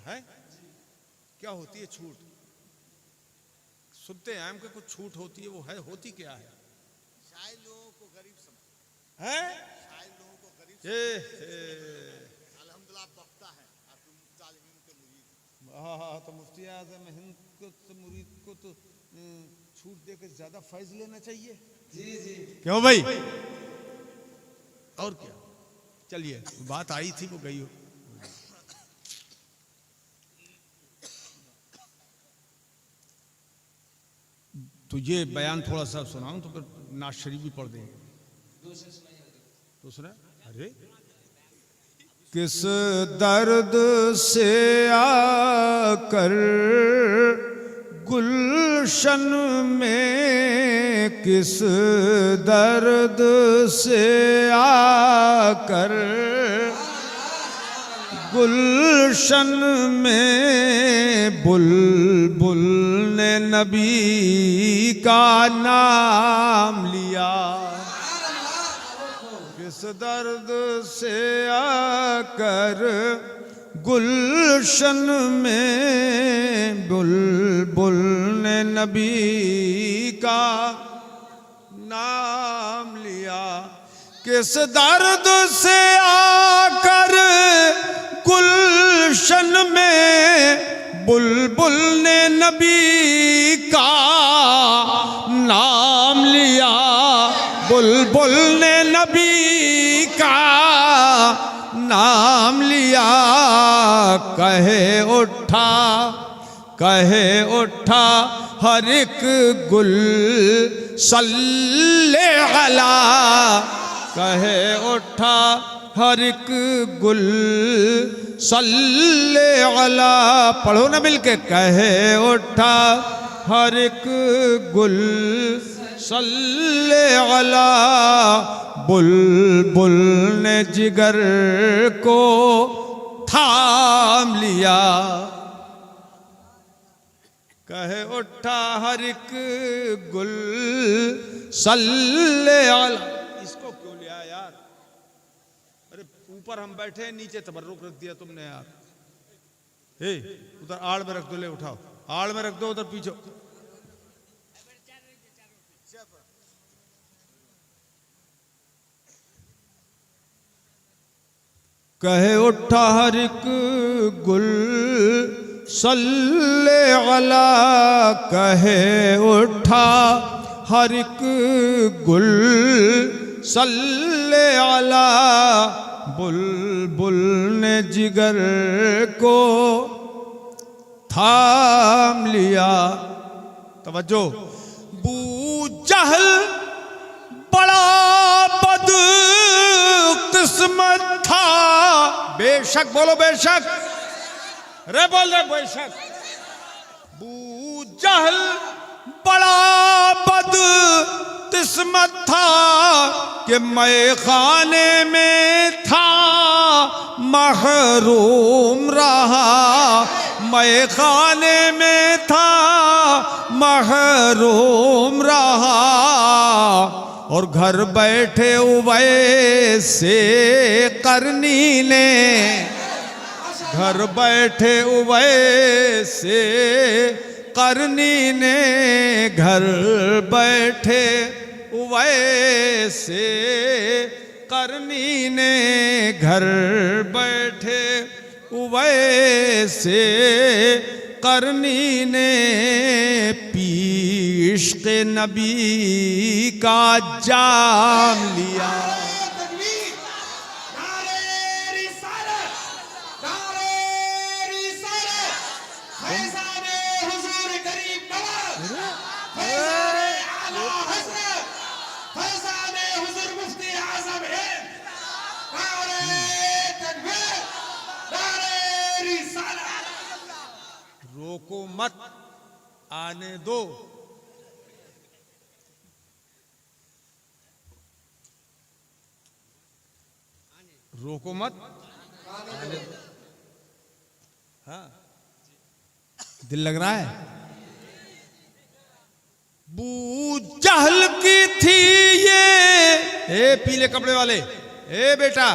है? क्या होती है छूट? सुनते हैं हम कि कुछ छूट होती है, वो है, होती क्या है? शायद लोगों को गरीब समझ है? शायद लोगों को गरीब अल्हम्दुलिल्लाह बख्ता है आपके मुफ्तालिमीन के मुरीद। हाँ, तो मुफ्ती आज़म हिंद को तो मुरीद को तो छूट देकर ज्यादा फैज लेना चाहिए। जी जी। क्यों भाई? और क्या? चलिए, बात आई थी वो गई हो। तो ये बयान थोड़ा सा सुनाऊं तो फिर नाज शरीफ भी पढ़ देंगे। तो सुना? अरे किस दर्द से आकर गुलशन में, किस दर्द से आकर गुलशन में बुलबुल ने नबी का नाम लिया, किस दर्द से आकर गुलशन में बुलबुल ने नबी का नाम लिया, किस दर्द से आकर गुलशन में बुलबुल ने नबी का नाम लिया, बुलबुल ने नबी का नाम लिया, कहे उठा हर एक गुल सल्ले अला, कहे उठा हर एक गुल सल्ले अला। पढ़ो ना मिलके, कहे उठा हर एक गुल सल्ले अला, बुलबुल ने जिगर को थाम लिया, कहे उठा हर एक गुल सल्ले अला। इसको क्यों लिया यार? अरे ऊपर हम बैठे, नीचे तबर्रुक रख दिया तुमने यार। हे उधर आड़ में रख दो, ले उठाओ, आड़ में रख दो, उधर पीछे। कहे उठा हर एक गुल सल्ले अला, कहे उठा हर एक गुल सल्ले अला, बुलबुल ने जिगर को थाम लिया। तवज्जो, बू जहल बड़ा बद किस्मत था, बेशक, बोलो बेशक, रे बोल रहे बेशक। बू जहल बड़ा बद किस्मत था कि मैं खाने में था महरूम रहा, मैं खाने में था महरूम रहा, और घर बैठे उवैसे करनी ने, घर बैठे उवैसे करनी ने घर बैठे वैसे, करनी ने घर बैठे वैसे, करनी ने पीश के नबी का जाम लिया। रोको मत आने दो, रोको मत आने दो। हाँ, दिल लग रहा है। बू जहल की थी ये, ए पीले कपड़े वाले, ए बेटा,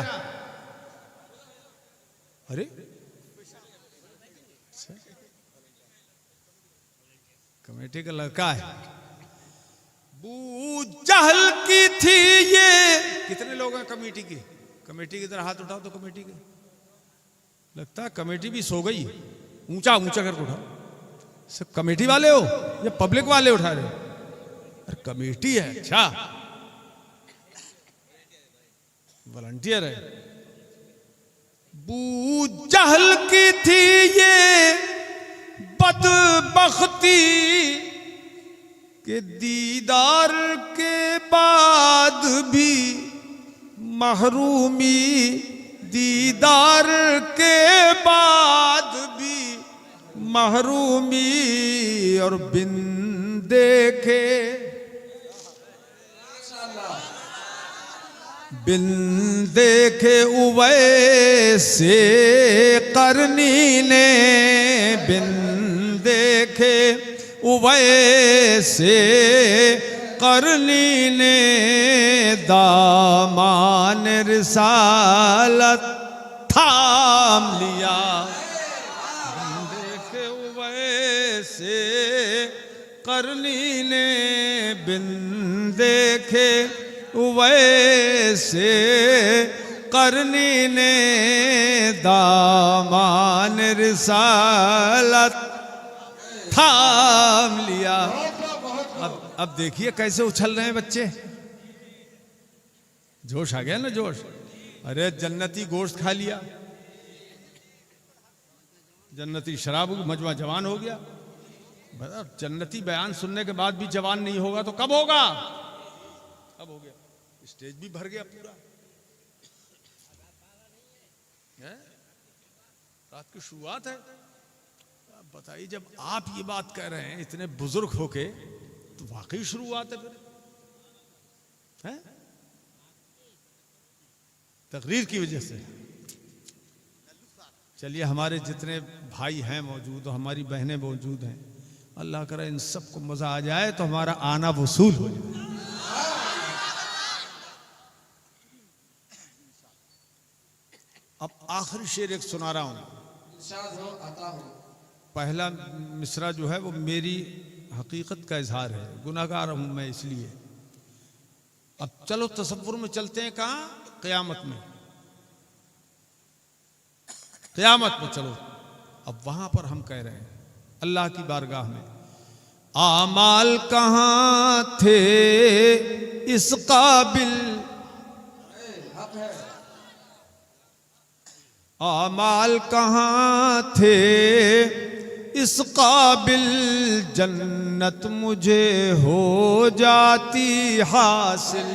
अरे कमेटी का लड़का है। बू जहल की थी ये, कितने लोग हैं कमेटी के? कमेटी की तरह हाथ उठाओ तो कमेटी के, लगता है कमेटी भी सो गई। ऊंचा ऊंचा करके उठाओ। सब कमेटी वाले हो या पब्लिक वाले उठा रहे हो? अरे कमेटी है, अच्छा वॉलंटियर है। बू जहल की थी ये बदबख्ती के दीदार के बाद भी महरूमी, दीदार के बाद भी महरूमी, और बिन देखे, बिन देखे उवैसे करनी ने, बिन देखे उवैसे करनी ने दामान रिसालत थाम लिया। बिन देखे उवैसे करनी ने, बिन देखे वैसे करनी ने दामान रिसालत थाम लिया। अब देखिए कैसे उछल रहे हैं बच्चे, जोश आ गया ना, जोश। अरे जन्नती गोश्त खा लिया, जन्नती शराब मजमा जवान हो गया। बता, जन्नती बयान सुनने के बाद भी जवान नहीं होगा तो कब होगा? अब हो गया, स्टेज भी भर गया पूरा। रात की शुरुआत है। बताइए, जब आप ये बात कह रहे हैं इतने बुजुर्ग होके, तो वाकई शुरुआत है फिर, है? तकरीर की वजह से। चलिए, हमारे जितने भाई हैं मौजूद और हमारी बहनें मौजूद हैं, अल्लाह करे इन सबको मजा आ जाए तो हमारा आना वसूल हो जाए। अब आखिरी शेर एक सुना रहा हूं। पहला मिसरा जो है वो मेरी हकीकत का इजहार है, गुनाहगार हूं मैं इसलिए। अब चलो तसव्वुर में चलते हैं, कहां? क़यामत में। क़यामत में चलो। अब वहां पर हम कह रहे हैं अल्लाह की बारगाह में, आमाल कहां थे इस काबिल, आमाल कहां थे इस काबिल, जन्नत मुझे हो जाती हासिल।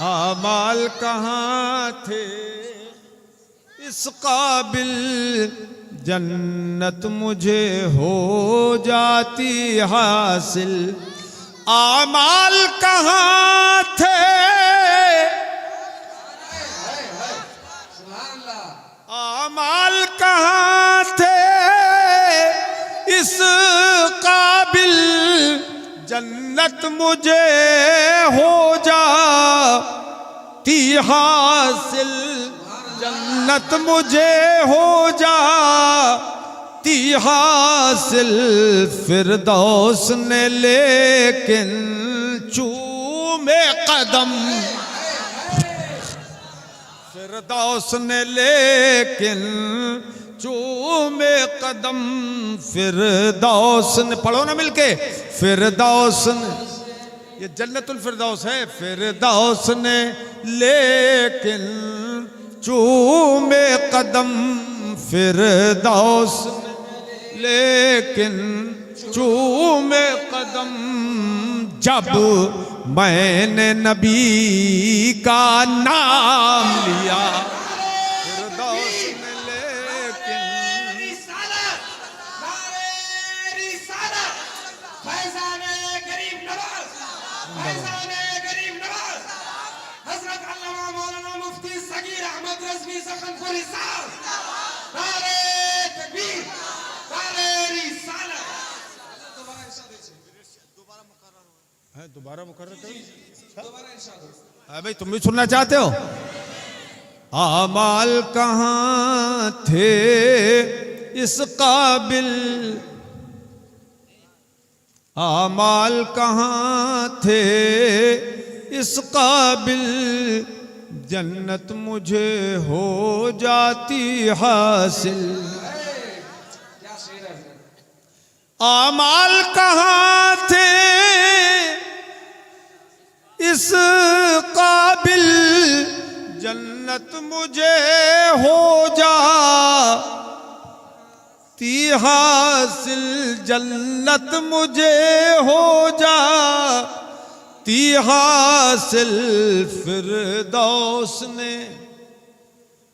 आमाल कहां थे इस काबिल, जन्नत मुझे हो जाती हासिल। आमाल कहां थे, आमाल कहां थे इस काबिल, जन्नत मुझे हो जाती हासिल, जन्नत मुझे हो जाती ती हासिल फिरदौस ने लेकिन चूमे कदम, फिरदौस ने लेकिन चूमे कदम, फिरदौस ने, पढ़ो ना मिलके, फिरदौस ने, ये जन्नतुल फिरदौस है, फिरदौस ने लेकिन चूमे कदम, फिरदौस ने लेकिन चूमे कदम, जब मैंने नबी का नाम लिया, फिरदौस ने लेकिन, दोबारा मुकर्रर भाई, तुम भी सुनना चाहते हो? आमाल कहाँ थे इस काबिल, आमाल कहाँ थे इस काबिल, जन्नत मुझे हो जाती हासिल। क्या शेर है। आमाल कहाँ थे इस काबिल, जन्नत मुझे हो जाती हासिल, जन्नत मुझे हो जाती हासिल, फिरदौस ने,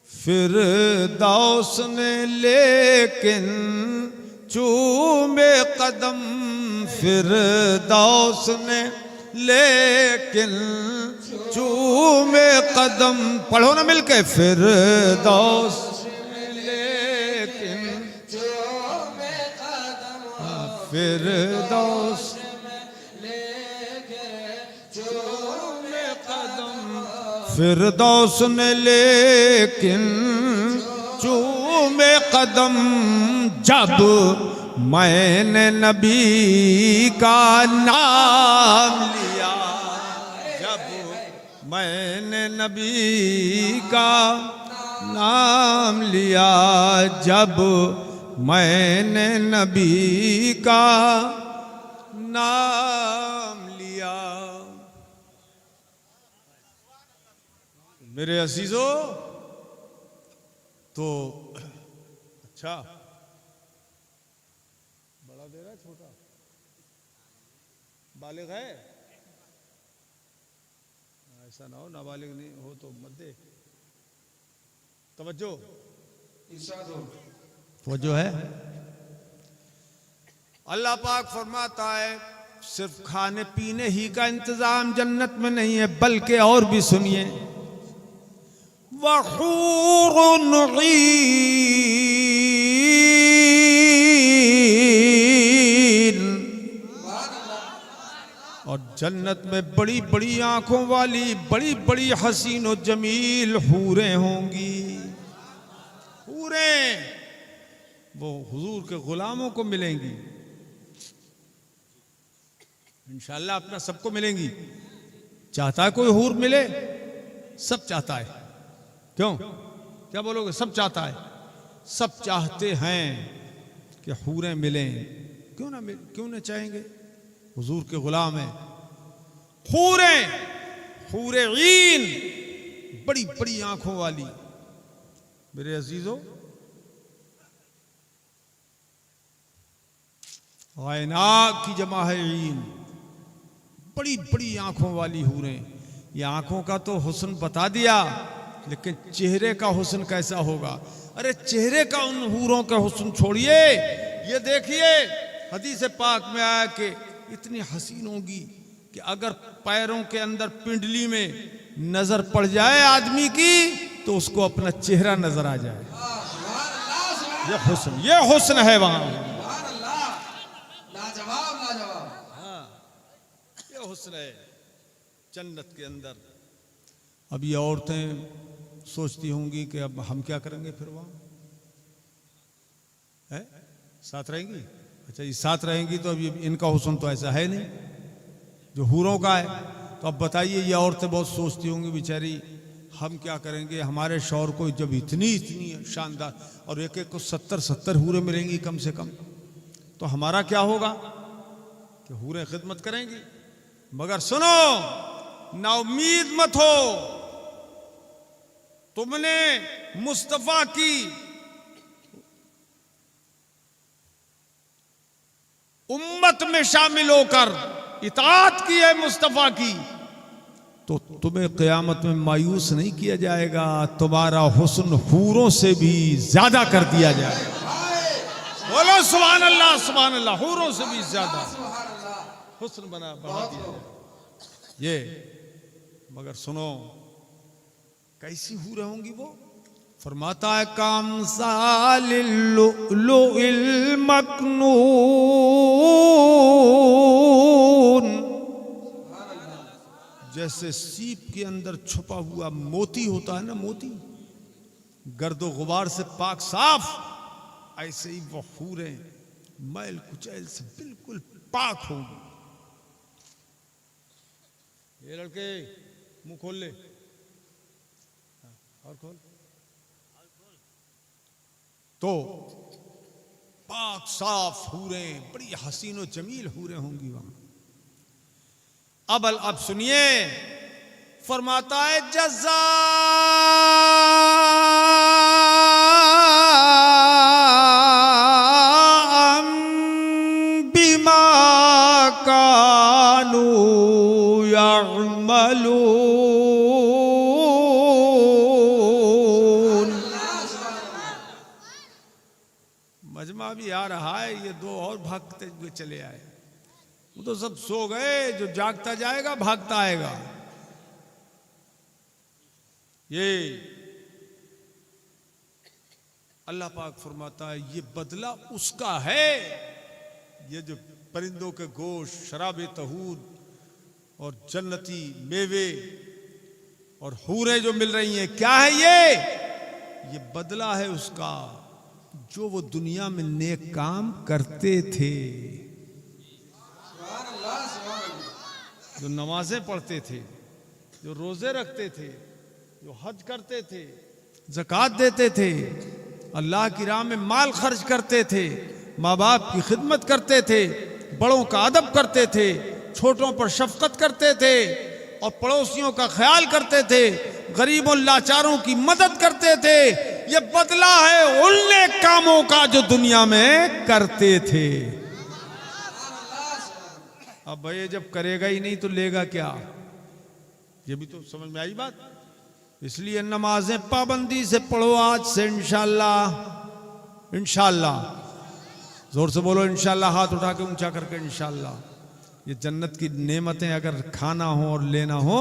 फिरदौस ने लेकिन चूमे कदम, फिरदौस ने लेकिन चूमे कदम, पढ़ो ना मिलके, फिरदौस ने लेकिन चूमे कदम, फिरदौस लेके चूमे कदम, फिरदौस ने लेकिन चूमे कदम, जब मैंने नबी का नाम लिया, जब मैंने नबी का नाम लिया, जब मैंने नबी का नाम लिया। मेरे अजीजों, तो अच्छा, बड़ा दे रहा है छोटा, बालिग है, ऐसा ना हो नाबालिग नहीं हो तो मत दे। तवज्जो, इरशाद हो। वो जो है, अल्लाह पाक फरमाता है सिर्फ खाने पीने ही का इंतजाम जन्नत में नहीं है, बल्कि और भी सुनिए, वहूरुन ईन, और जन्नत में बड़ी बड़ी आंखों वाली बड़ी बड़ी हसीन और जमील हूरें होंगी। हूरें वो हुजूर के गुलामों को मिलेंगी, इंशाअल्लाह अपना सबको मिलेंगी। चाहता है कोई हूर मिले? सब चाहता है। क्यों, क्या बोलोगे? सब चाहता है, सब चाहते हैं कि हूरें मिलें। क्यों ना मिल, क्यों ना चाहेंगे? हुजूर के गुलाम हैं। हूरें, हूरे ईन, बड़ी बड़ी आंखों वाली। मेरे अजीजों, आयना की जमा है ईन, बड़ी बड़ी आंखों वाली हूरें। ये आंखों का तो हुस्न बता दिया, लेकिन चेहरे का हुस्न कैसा होगा? अरे चेहरे का उन हूरों का हुस्न छोड़िए, ये देखिए हदीस पाक में आया कि इतनी हसीन होगी कि अगर पैरों के अंदर पिंडली में नजर पड़ जाए आदमी की तो उसको अपना चेहरा नजर आ जाए। ये हुस्न है वहां। लाजवाब, लाजवाब। हाँ, ये हुस्न है जन्नत के अंदर। अब ये औरतें सोचती होंगी कि अब हम क्या करेंगे फिर वहां है? साथ रहेंगी? अच्छा, ये साथ रहेंगी तो अब ये इनका हुस्न तो ऐसा है नहीं जो हूरों का है। तो अब बताइए, ये औरतें बहुत सोचती होंगी बेचारी, हम क्या करेंगे, हमारे शौहर को जब इतनी इतनी शानदार, और एक एक को 70 हूरें मिलेंगी कम से कम, तो हमारा क्या होगा कि हूरें खिदमत करेंगी। मगर सुनो, ना उम्मीद मत हो, तुमने मुस्तफा की उम्मत में शामिल होकर इताअत की है मुस्तफा की, तो तुम्हें क़यामत में मायूस नहीं किया जाएगा, तुम्हारा हुस्न हूरों से भी ज्यादा कर दिया जाएगा। बोलो सुभान अल्लाह, सुभान अल्लाह। हूरों से भी ज्यादा हुस्न बढ़ा दिया जाएगा ये। मगर सुनो, कैसी हूरें होंगी वो? फरमाता है काम सालिल मकनून, जैसे सीप के अंदर छुपा हुआ मोती होता है ना, मोती गर्दो गुबार से पाक साफ, ऐसे ही वो हूरें मैल कुचैल से बिल्कुल पाक होंगी। ये लड़के मुंह खोल ले, और खोल, तो पाक साफ हूरें, बड़ी हसीनो जमील हूरें होंगी वहां। अब सुनिए, फरमाता है जज़ा बिमा कानू यअमलून। मजमा भी आ रहा है, ये दो और भागते हुए चले आए। वो तो सब सो गए, जो जागता जाएगा भागता आएगा। ये अल्लाह पाक फरमाता है, ये बदला उसका है, ये जो परिंदों के गोश्त, शराब तहूद और जन्नती मेवे और हूरें जो मिल रही हैं, क्या है ये बदला है उसका, जो वो दुनिया में नेक काम करते थे, जो नमाजें पढ़ते थे, जो रोजे रखते थे, जो हज करते थे, ज़कात देते थे, अल्लाह की राह में माल खर्च करते थे, माँ बाप की खिदमत करते थे, बड़ों का अदब करते थे, छोटों पर शफकत करते थे और पड़ोसियों का ख्याल करते थे, गरीबों लाचारों की मदद करते थे। ये बदला है उन नेक कामों का जो दुनिया में करते थे। अब भाई जब करेगा ही नहीं तो लेगा क्या? ये भी तो समझ में आई बात। इसलिए नमाजें पाबंदी से पढ़ो आज से, इंशाअल्लाह। इंशाअल्लाह, जोर से बोलो इंशाअल्लाह, हाथ उठा के ऊंचा करके इंशाअल्लाह। ये जन्नत की नेमतें अगर खाना हो और लेना हो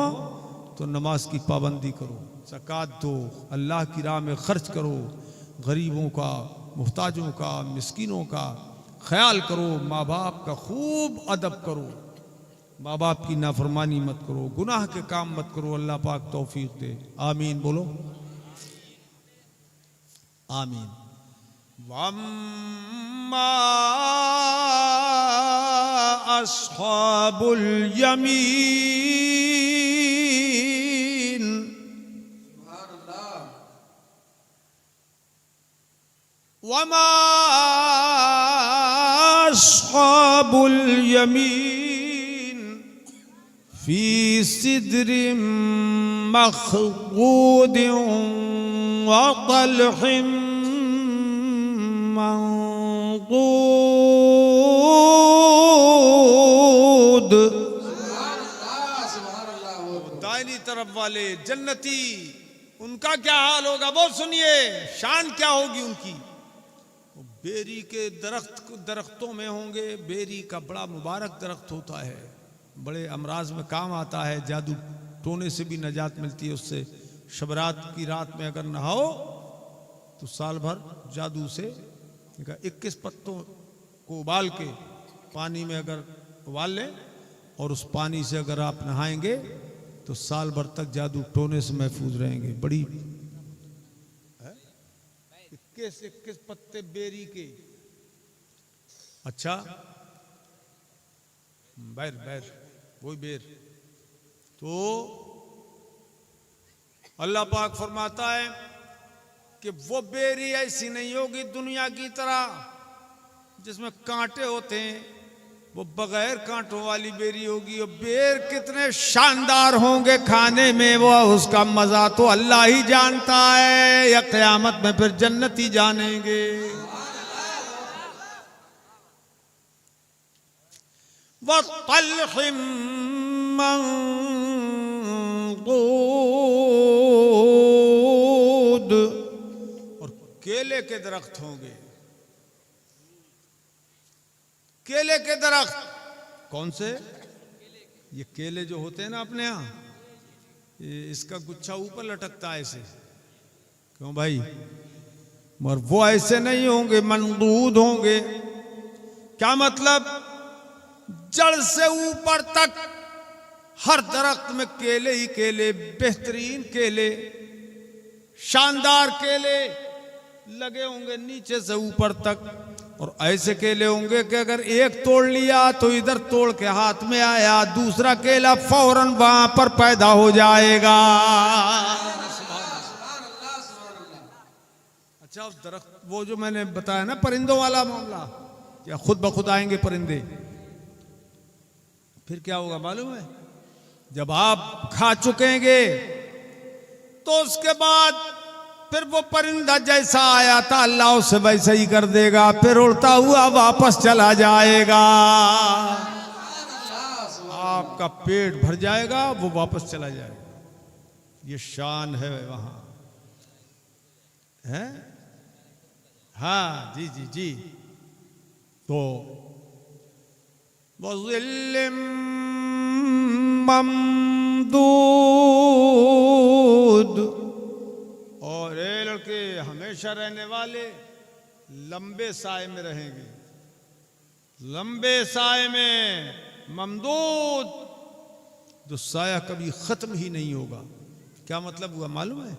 तो नमाज की पाबंदी करो, ज़कात दो, अल्लाह की राह में खर्च करो, गरीबों का, मुहताजों का, मिस्कीनों का ख्याल करो, माँ बाप का खूब अदब करो, माँ बाप की नाफरमानी मत करो, गुनाह के काम मत करो। अल्लाह पाक तौफीक दे। आमीन बोलो, आमीन। वम्मा अस्हाबुल यमीन, वमा अस्हाबुल यमीन फी सिद्रिम मखबूदिन व तलहिम मंक़ूद। दाहिनी तरफ वाले जन्नती, उनका क्या हाल होगा वो सुनिए, शान क्या होगी उनकी। बेरी के दरख्तों में होंगे। बेरी का बड़ा मुबारक दरख्त होता है, बड़े अमराज में काम आता है, जादू टोने से भी नजात मिलती है उससे। शबरात की रात में अगर नहाओ तो साल भर जादू से 21 पत्तों को उबाल के पानी में अगर उबाल लें और उस पानी से अगर आप नहाएंगे तो साल भर तक जादू टोने से महफूज रहेंगे। बड़ी 21 पत्ते बेरी के अच्छा, बैर बैर वही बेर। तो अल्लाह पाक फरमाता है कि वो बेरी ऐसी नहीं होगी दुनिया की तरह जिसमें कांटे होते हैं, वो बगैर कांटों वाली बेरी होगी। और बेर कितने शानदार होंगे खाने में, वो उसका मजा तो अल्लाह ही जानता है, या क़यामत में फिर जन्नती जानेंगे। वत्तल्हिम मंदूद, और केले के दरख्त होंगे। केले के दरख्त कौन से? ये केले जो होते हैं ना अपने यहाँ, इसका गुच्छा ऊपर लटकता है ऐसे, क्यों भाई? मगर वो ऐसे नहीं होंगे, मंदूद होंगे। क्या मतलब? जड़ से ऊपर तक हर दरख्त में केले ही केले, बेहतरीन केले, शानदार केले लगे होंगे नीचे से ऊपर तक। और ऐसे केले होंगे कि अगर एक तोड़ लिया तो इधर तोड़ के हाथ में आया, दूसरा केला फौरन वहां पर पैदा हो जाएगा। अच्छा, उस दरख्त वो जो मैंने बताया ना परिंदों वाला मामला, क्या खुद ब खुद आएंगे परिंदे? फिर क्या होगा मालूम है? जब आप खा चुकेंगे तो उसके बाद फिर वो परिंदा जैसा आया था अल्लाह उसे वैसा ही कर देगा, फिर उड़ता हुआ वापस चला जाएगा। आपका पेट भर जाएगा, वो वापस चला जाएगा। ये शान है वहां, है? हाँ जी जी जी। तो वज़िल्लिम ममदूद, और ये लड़के हमेशा रहने वाले लंबे साए में रहेंगे, लंबे साए में, ममदूद, जो साया कभी खत्म ही नहीं होगा। क्या मतलब हुआ मालूम है?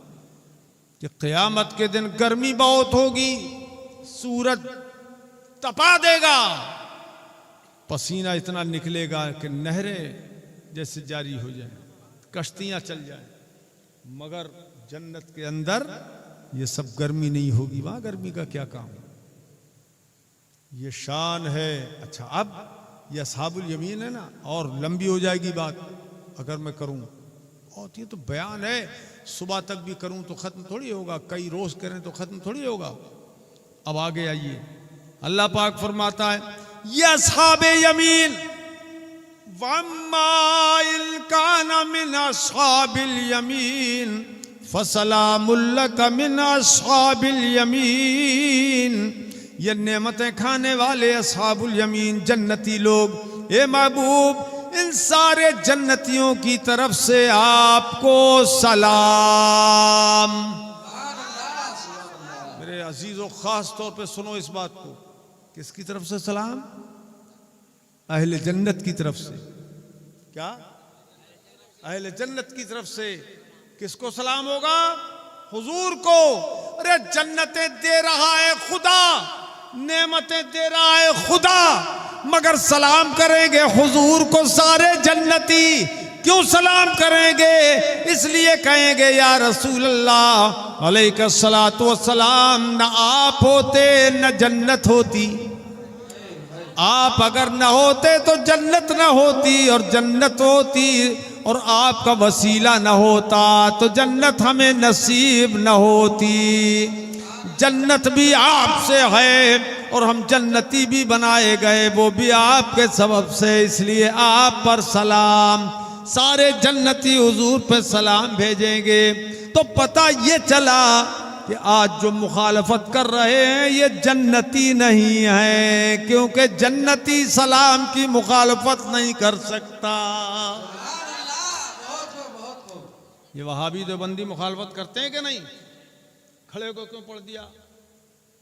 कि क़यामत के दिन गर्मी बहुत होगी, सूरज तपा देगा, पसीना इतना निकलेगा कि नहरें जैसे जारी हो जाए, कश्तियां चल जाए। मगर जन्नत के अंदर ये सब गर्मी नहीं होगी, वहां गर्मी का क्या काम? ये शान है। अच्छा, अब ये अस्हाबुल यमीन है ना, और लंबी हो जाएगी बात अगर मैं करूं, और ये तो बयान है, सुबह तक भी करूं तो खत्म थोड़ी होगा, कई रोज करें तो खत्म थोड़ी होगा। अब आगे आइए, अल्लाह पाक फरमाता है ये अस्हाबे यमीन, वम्मा इन काना मिन अस्हाबिल यमीन फसलामुल लका मिन अस्हाबिल यमीन। ये नेमतें खाने वाले अस्हाबुल यमीन जन्नती लोग, ए महबूब इन सारे जन्नतियों की तरफ से आपको सलाम। मेरे अजीजों, खास तौर पे सुनो इस बात को, किसकी तरफ से सलाम? अहले जन्नत की तरफ से। क्या? अहले जन्नत की तरफ से। किसको सलाम होगा? हुजूर को। अरे जन्नतें दे रहा है खुदा, नेमतें दे रहा है खुदा, मगर सलाम करेंगे हुजूर को सारे जन्नती। क्यों सलाम करेंगे? इसलिए कहेंगे या रसूल अल्लाह अलैहिस्सलातु वस्सलाम, न आप होते न जन्नत होती, आप अगर न होते तो जन्नत न होती, और जन्नत होती और आपका वसीला न होता तो जन्नत हमें नसीब न होती। जन्नत भी आपसे है और हम जन्नती भी बनाए गए, वो भी आपके सबब से, इसलिए आप पर सलाम। सारे जन्नती हुजूर पे सलाम भेजेंगे। तो पता ये चला कि आज जो मुखालफत कर रहे हैं ये जन्नती नहीं है, क्योंकि जन्नती सलाम की मुखालफत नहीं कर सकता। ये वहाबी देवबंदी मुखालफत करते हैं कि नहीं? खड़े को क्यों पढ़ दिया?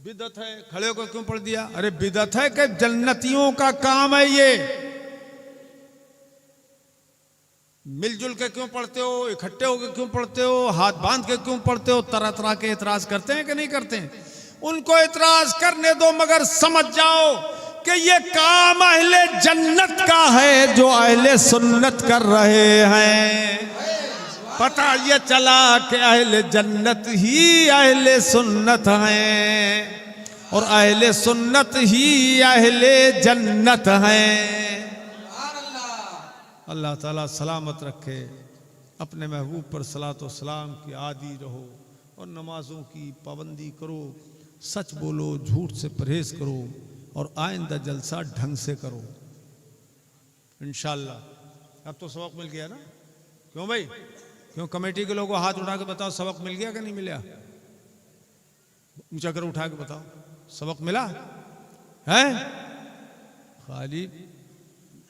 बिदअत है। खड़े को क्यों पढ़ दिया? अरे बिदअत है कि जन्नतियों का काम है ये। मिलजुल के क्यों पढ़ते हो? इकट्ठे होकर क्यों पढ़ते हो? हाथ बांध के क्यों पढ़ते हो? तरह तरह के एतराज करते हैं कि नहीं करते हैं? उनको एतराज करने दो, मगर समझ जाओ कि ये काम अहले जन्नत का है जो अहले सुन्नत कर रहे हैं। पता ये चला कि अहले जन्नत ही अहले सुन्नत हैं और अहले सुन्नत ही अहले जन्नत हैं। अल्लाह ताला सलामत रखे। अपने महबूब पर सलात व सलाम की आदी रहो और नमाजों की पाबंदी करो, सच बोलो, झूठ से परहेज करो और आइंदा जलसा ढंग से करो इंशाअल्लाह। अब तो सबक मिल गया ना? क्यों भाई? क्यों कमेटी के लोगों हाथ उठा के बताओ सबक मिल गया कि नहीं मिला? ऊंचा करो, उठा के बताओ सबक मिला है? खाली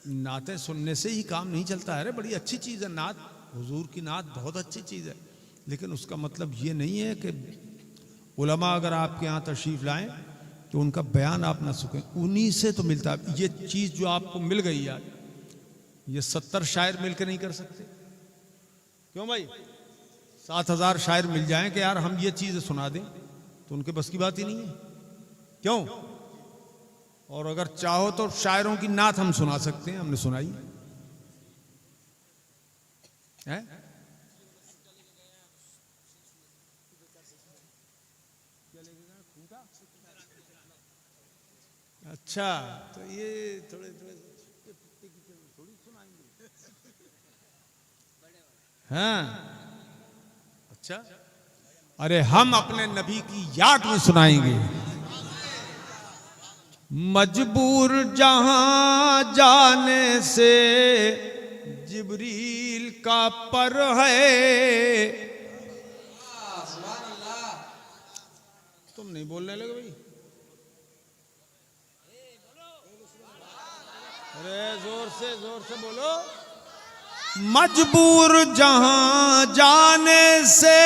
नाते सुनने से ही काम नहीं चलता है। बड़ी अच्छी चीज़ है नात, हुजूर की नात बहुत अच्छी चीज़ है, लेकिन उसका मतलब ये नहीं है कि उलमा अगर आपके यहाँ तशरीफ़ लाएं तो उनका बयान आप ना सुखें, उन्हीं से तो मिलता है। ये चीज़ जो आपको मिल गई यार, ये 70 शायर मिल के नहीं कर सकते। क्यों भाई? 7000 शायर मिल जाएं कि यार हम ये चीज़ सुना दें, तो उनके बस की बात ही नहीं है। क्यों? और अगर चाहो तो शायरों की नात हम सुना सकते हैं, हमने सुनाई है। अच्छा, तो ये थोड़े थोड़ी सुनाएंगे। हाँ, अच्छा, अरे हम अपने नबी की याद में सुनाएंगे। मजबूर जहां जाने से जिब्रील का पर है। तुम नहीं बोलने लगे भाई? अरे जोर से बोलो। मजबूर जहां जाने से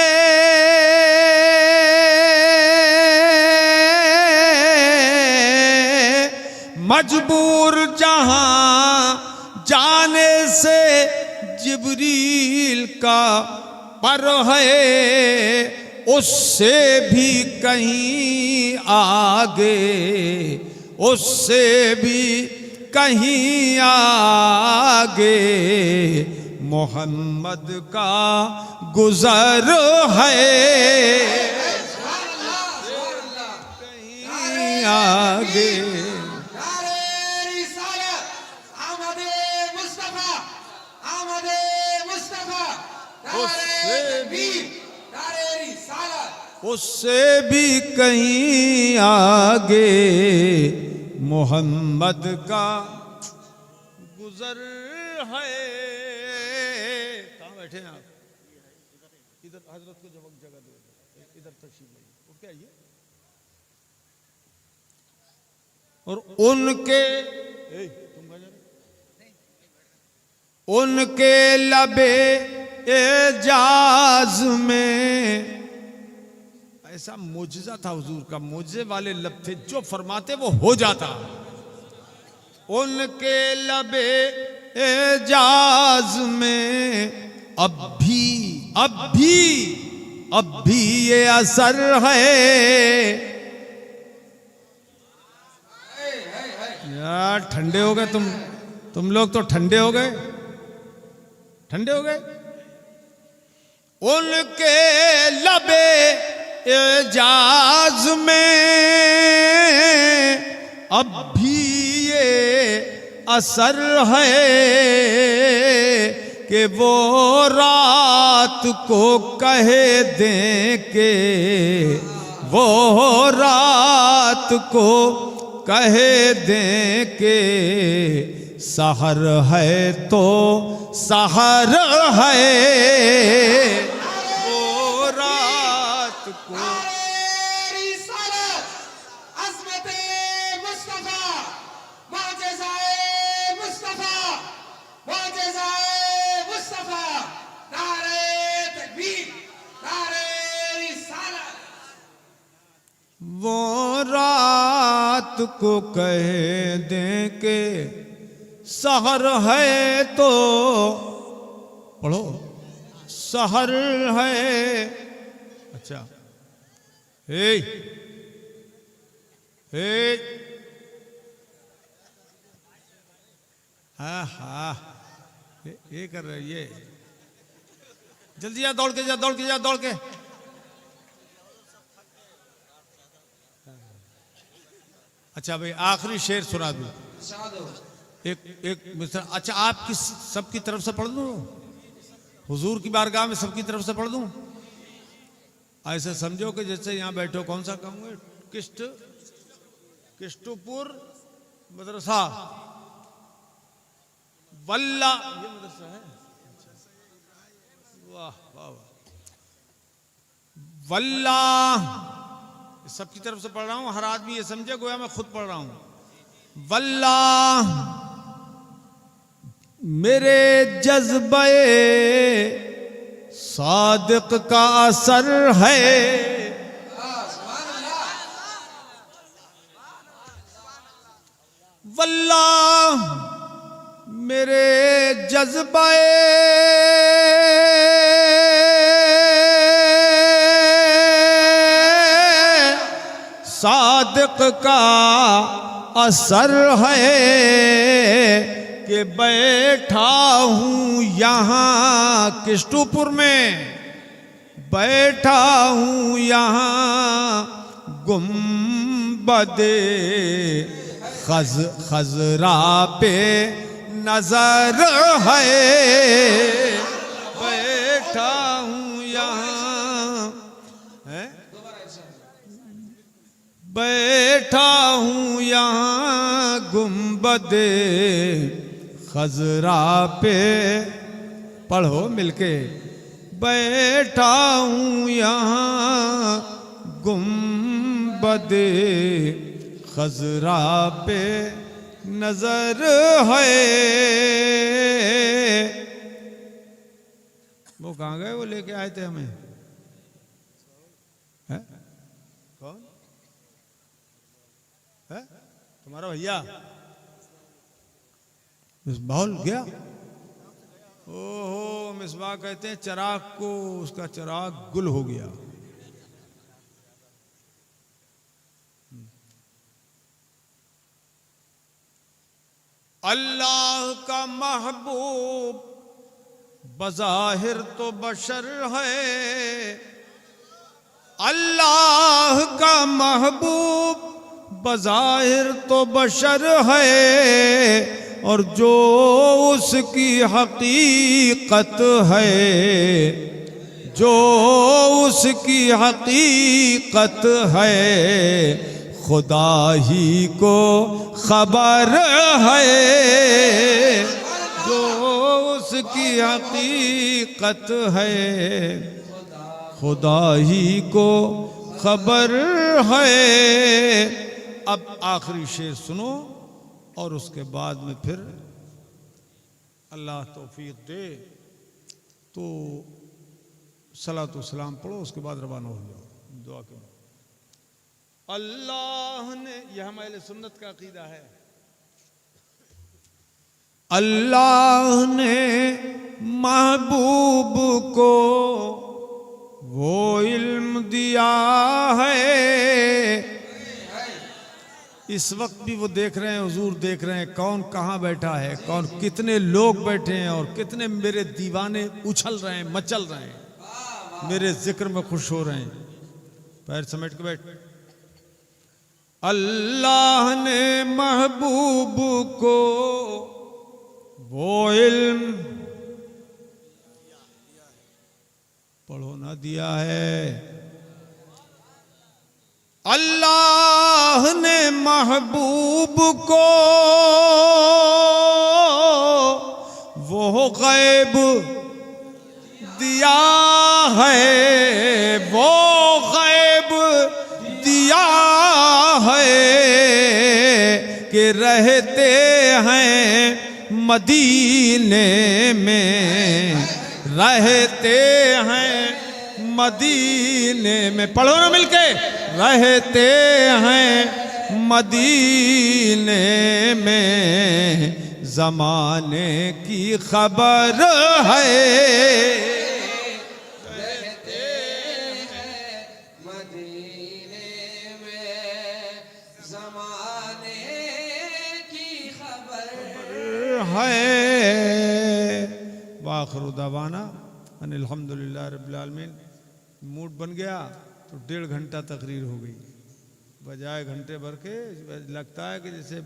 मजबूर जहां जाने से जिब्रील का पर है, उससे भी कहीं आगे, उससे भी कहीं आगे मोहम्मद का गुजर है। कहीं आगे उससे भी कहीं आगे मोहम्मद का गुजर है। कहाँ बैठे हैं आप? इधर हजरत को जगह दो, इधर तशरीफ लाइए, उठ के आइए। और उनके लबे एजाज में ऐसा मुजज़ा था हुजूर का, मुजज़े वाले लब थे, जो फरमाते वो हो जाता। उनके लबे एजाज में अब भी ये असर है। यार ठंडे हो गए तुम लोग, तो ठंडे हो गए। उनके लबे एजाज में अब भी ये असर है कि वो रात को कहे दें के, वो रात को कहे दें के सहर है तो सहर है। वो रात को कह दें के सहर है तो, पढ़ो, सहर है। अच्छा, हे हाँ हाँ, ये कर रहे ये, जल्दी जा, दौड़ के जा, दौड़ के जा, दौड़ के। अच्छा भाई, आखिरी शेर सुना दूं। इरशाद हो। एक एक मिस्टर, अच्छा आप किस सबकी तरफ से पढ़ दूं, हुजूर की बारगाह में सबकी तरफ से पढ़ दूं? ऐसे समझो कि जैसे यहाँ बैठो, कौन सा कहूँगे, किष्टपुर मदरसा, वल्ला, ये मदरसा है। वाह वाह वाह, वल्ला, सबकी तरफ से पढ़ रहा हूं, हर आदमी ये समझे गोया मैं खुद पढ़ रहा हूं। वल्ला मेरे जज्बे सादिक का असर है, वल्ला मेरे जज्बे सादिक का असर है कि बैठा हूँ यहाँ किष्टपुर में, बैठा हूँ यहाँ गुम्बदे खजरा पे नजर है, बैठा हूँ यहाँ है, बैठा हूँ यहाँ गुम्बदे खजरा पे, पढ़ो मिलके, बैठा हूँ यहाँ गुम्बदे खजरा पे नजर है। वो कहाँ गए, वो लेके आए थे हमें, है कौन है? तुम्हारा भैया मिसबाह गया। ओहो, मिसबाह कहते हैं चिराग को, उसका चिराग गुल हो गया। अल्लाह का महबूब बज़ाहिर तो बशर है, अल्लाह का महबूब बज़ाहिर तो बशर है, और जो उसकी हकीकत है, जो उसकी हकीकत है, खुदा ही को खबर है, जो उसकी हकीकत है, खुदा ही को खबर है। अब आखिरी शेर सुनो और उसके बाद में फिर अल्लाह तौफीक दे तो सलातो सलाम पढ़ो, उसके बाद रवाना हो जाओ दुआ के। अल्लाह ने, यह हमारे सुन्नत का अकीदा है, अल्लाह ने महबूब को वो इल्म दिया है। इस वक्त भी वो देख रहे हैं, हुजूर देख रहे हैं कौन कहाँ बैठा है, कौन कितने लोग बैठे हैं, और कितने मेरे दीवाने उछल रहे हैं, मचल रहे हैं, मेरे जिक्र में खुश हो रहे हैं। पैर समेट के बैठ। अल्लाह ने महबूब को वो इल्म पढ़ो ना दिया है, अल्लाह ने महबूब को वो गैब दिया है, वो गैब दिया है कि रहते हैं मदीने में, रहते हैं मदीने में, पढ़ो ना मिलके, रहते हैं मदीने में, जमाने की खबर है, रहते हैं मदीने में, ज़माने की खबर है। वाखिर दावाना अनिल हम्दुलिल्लाह रब्बिल आलमीन। मूड बन गया तो 1.5 घंटा तकरीर हो गई, बजाय घंटे भर के लगता है कि जैसे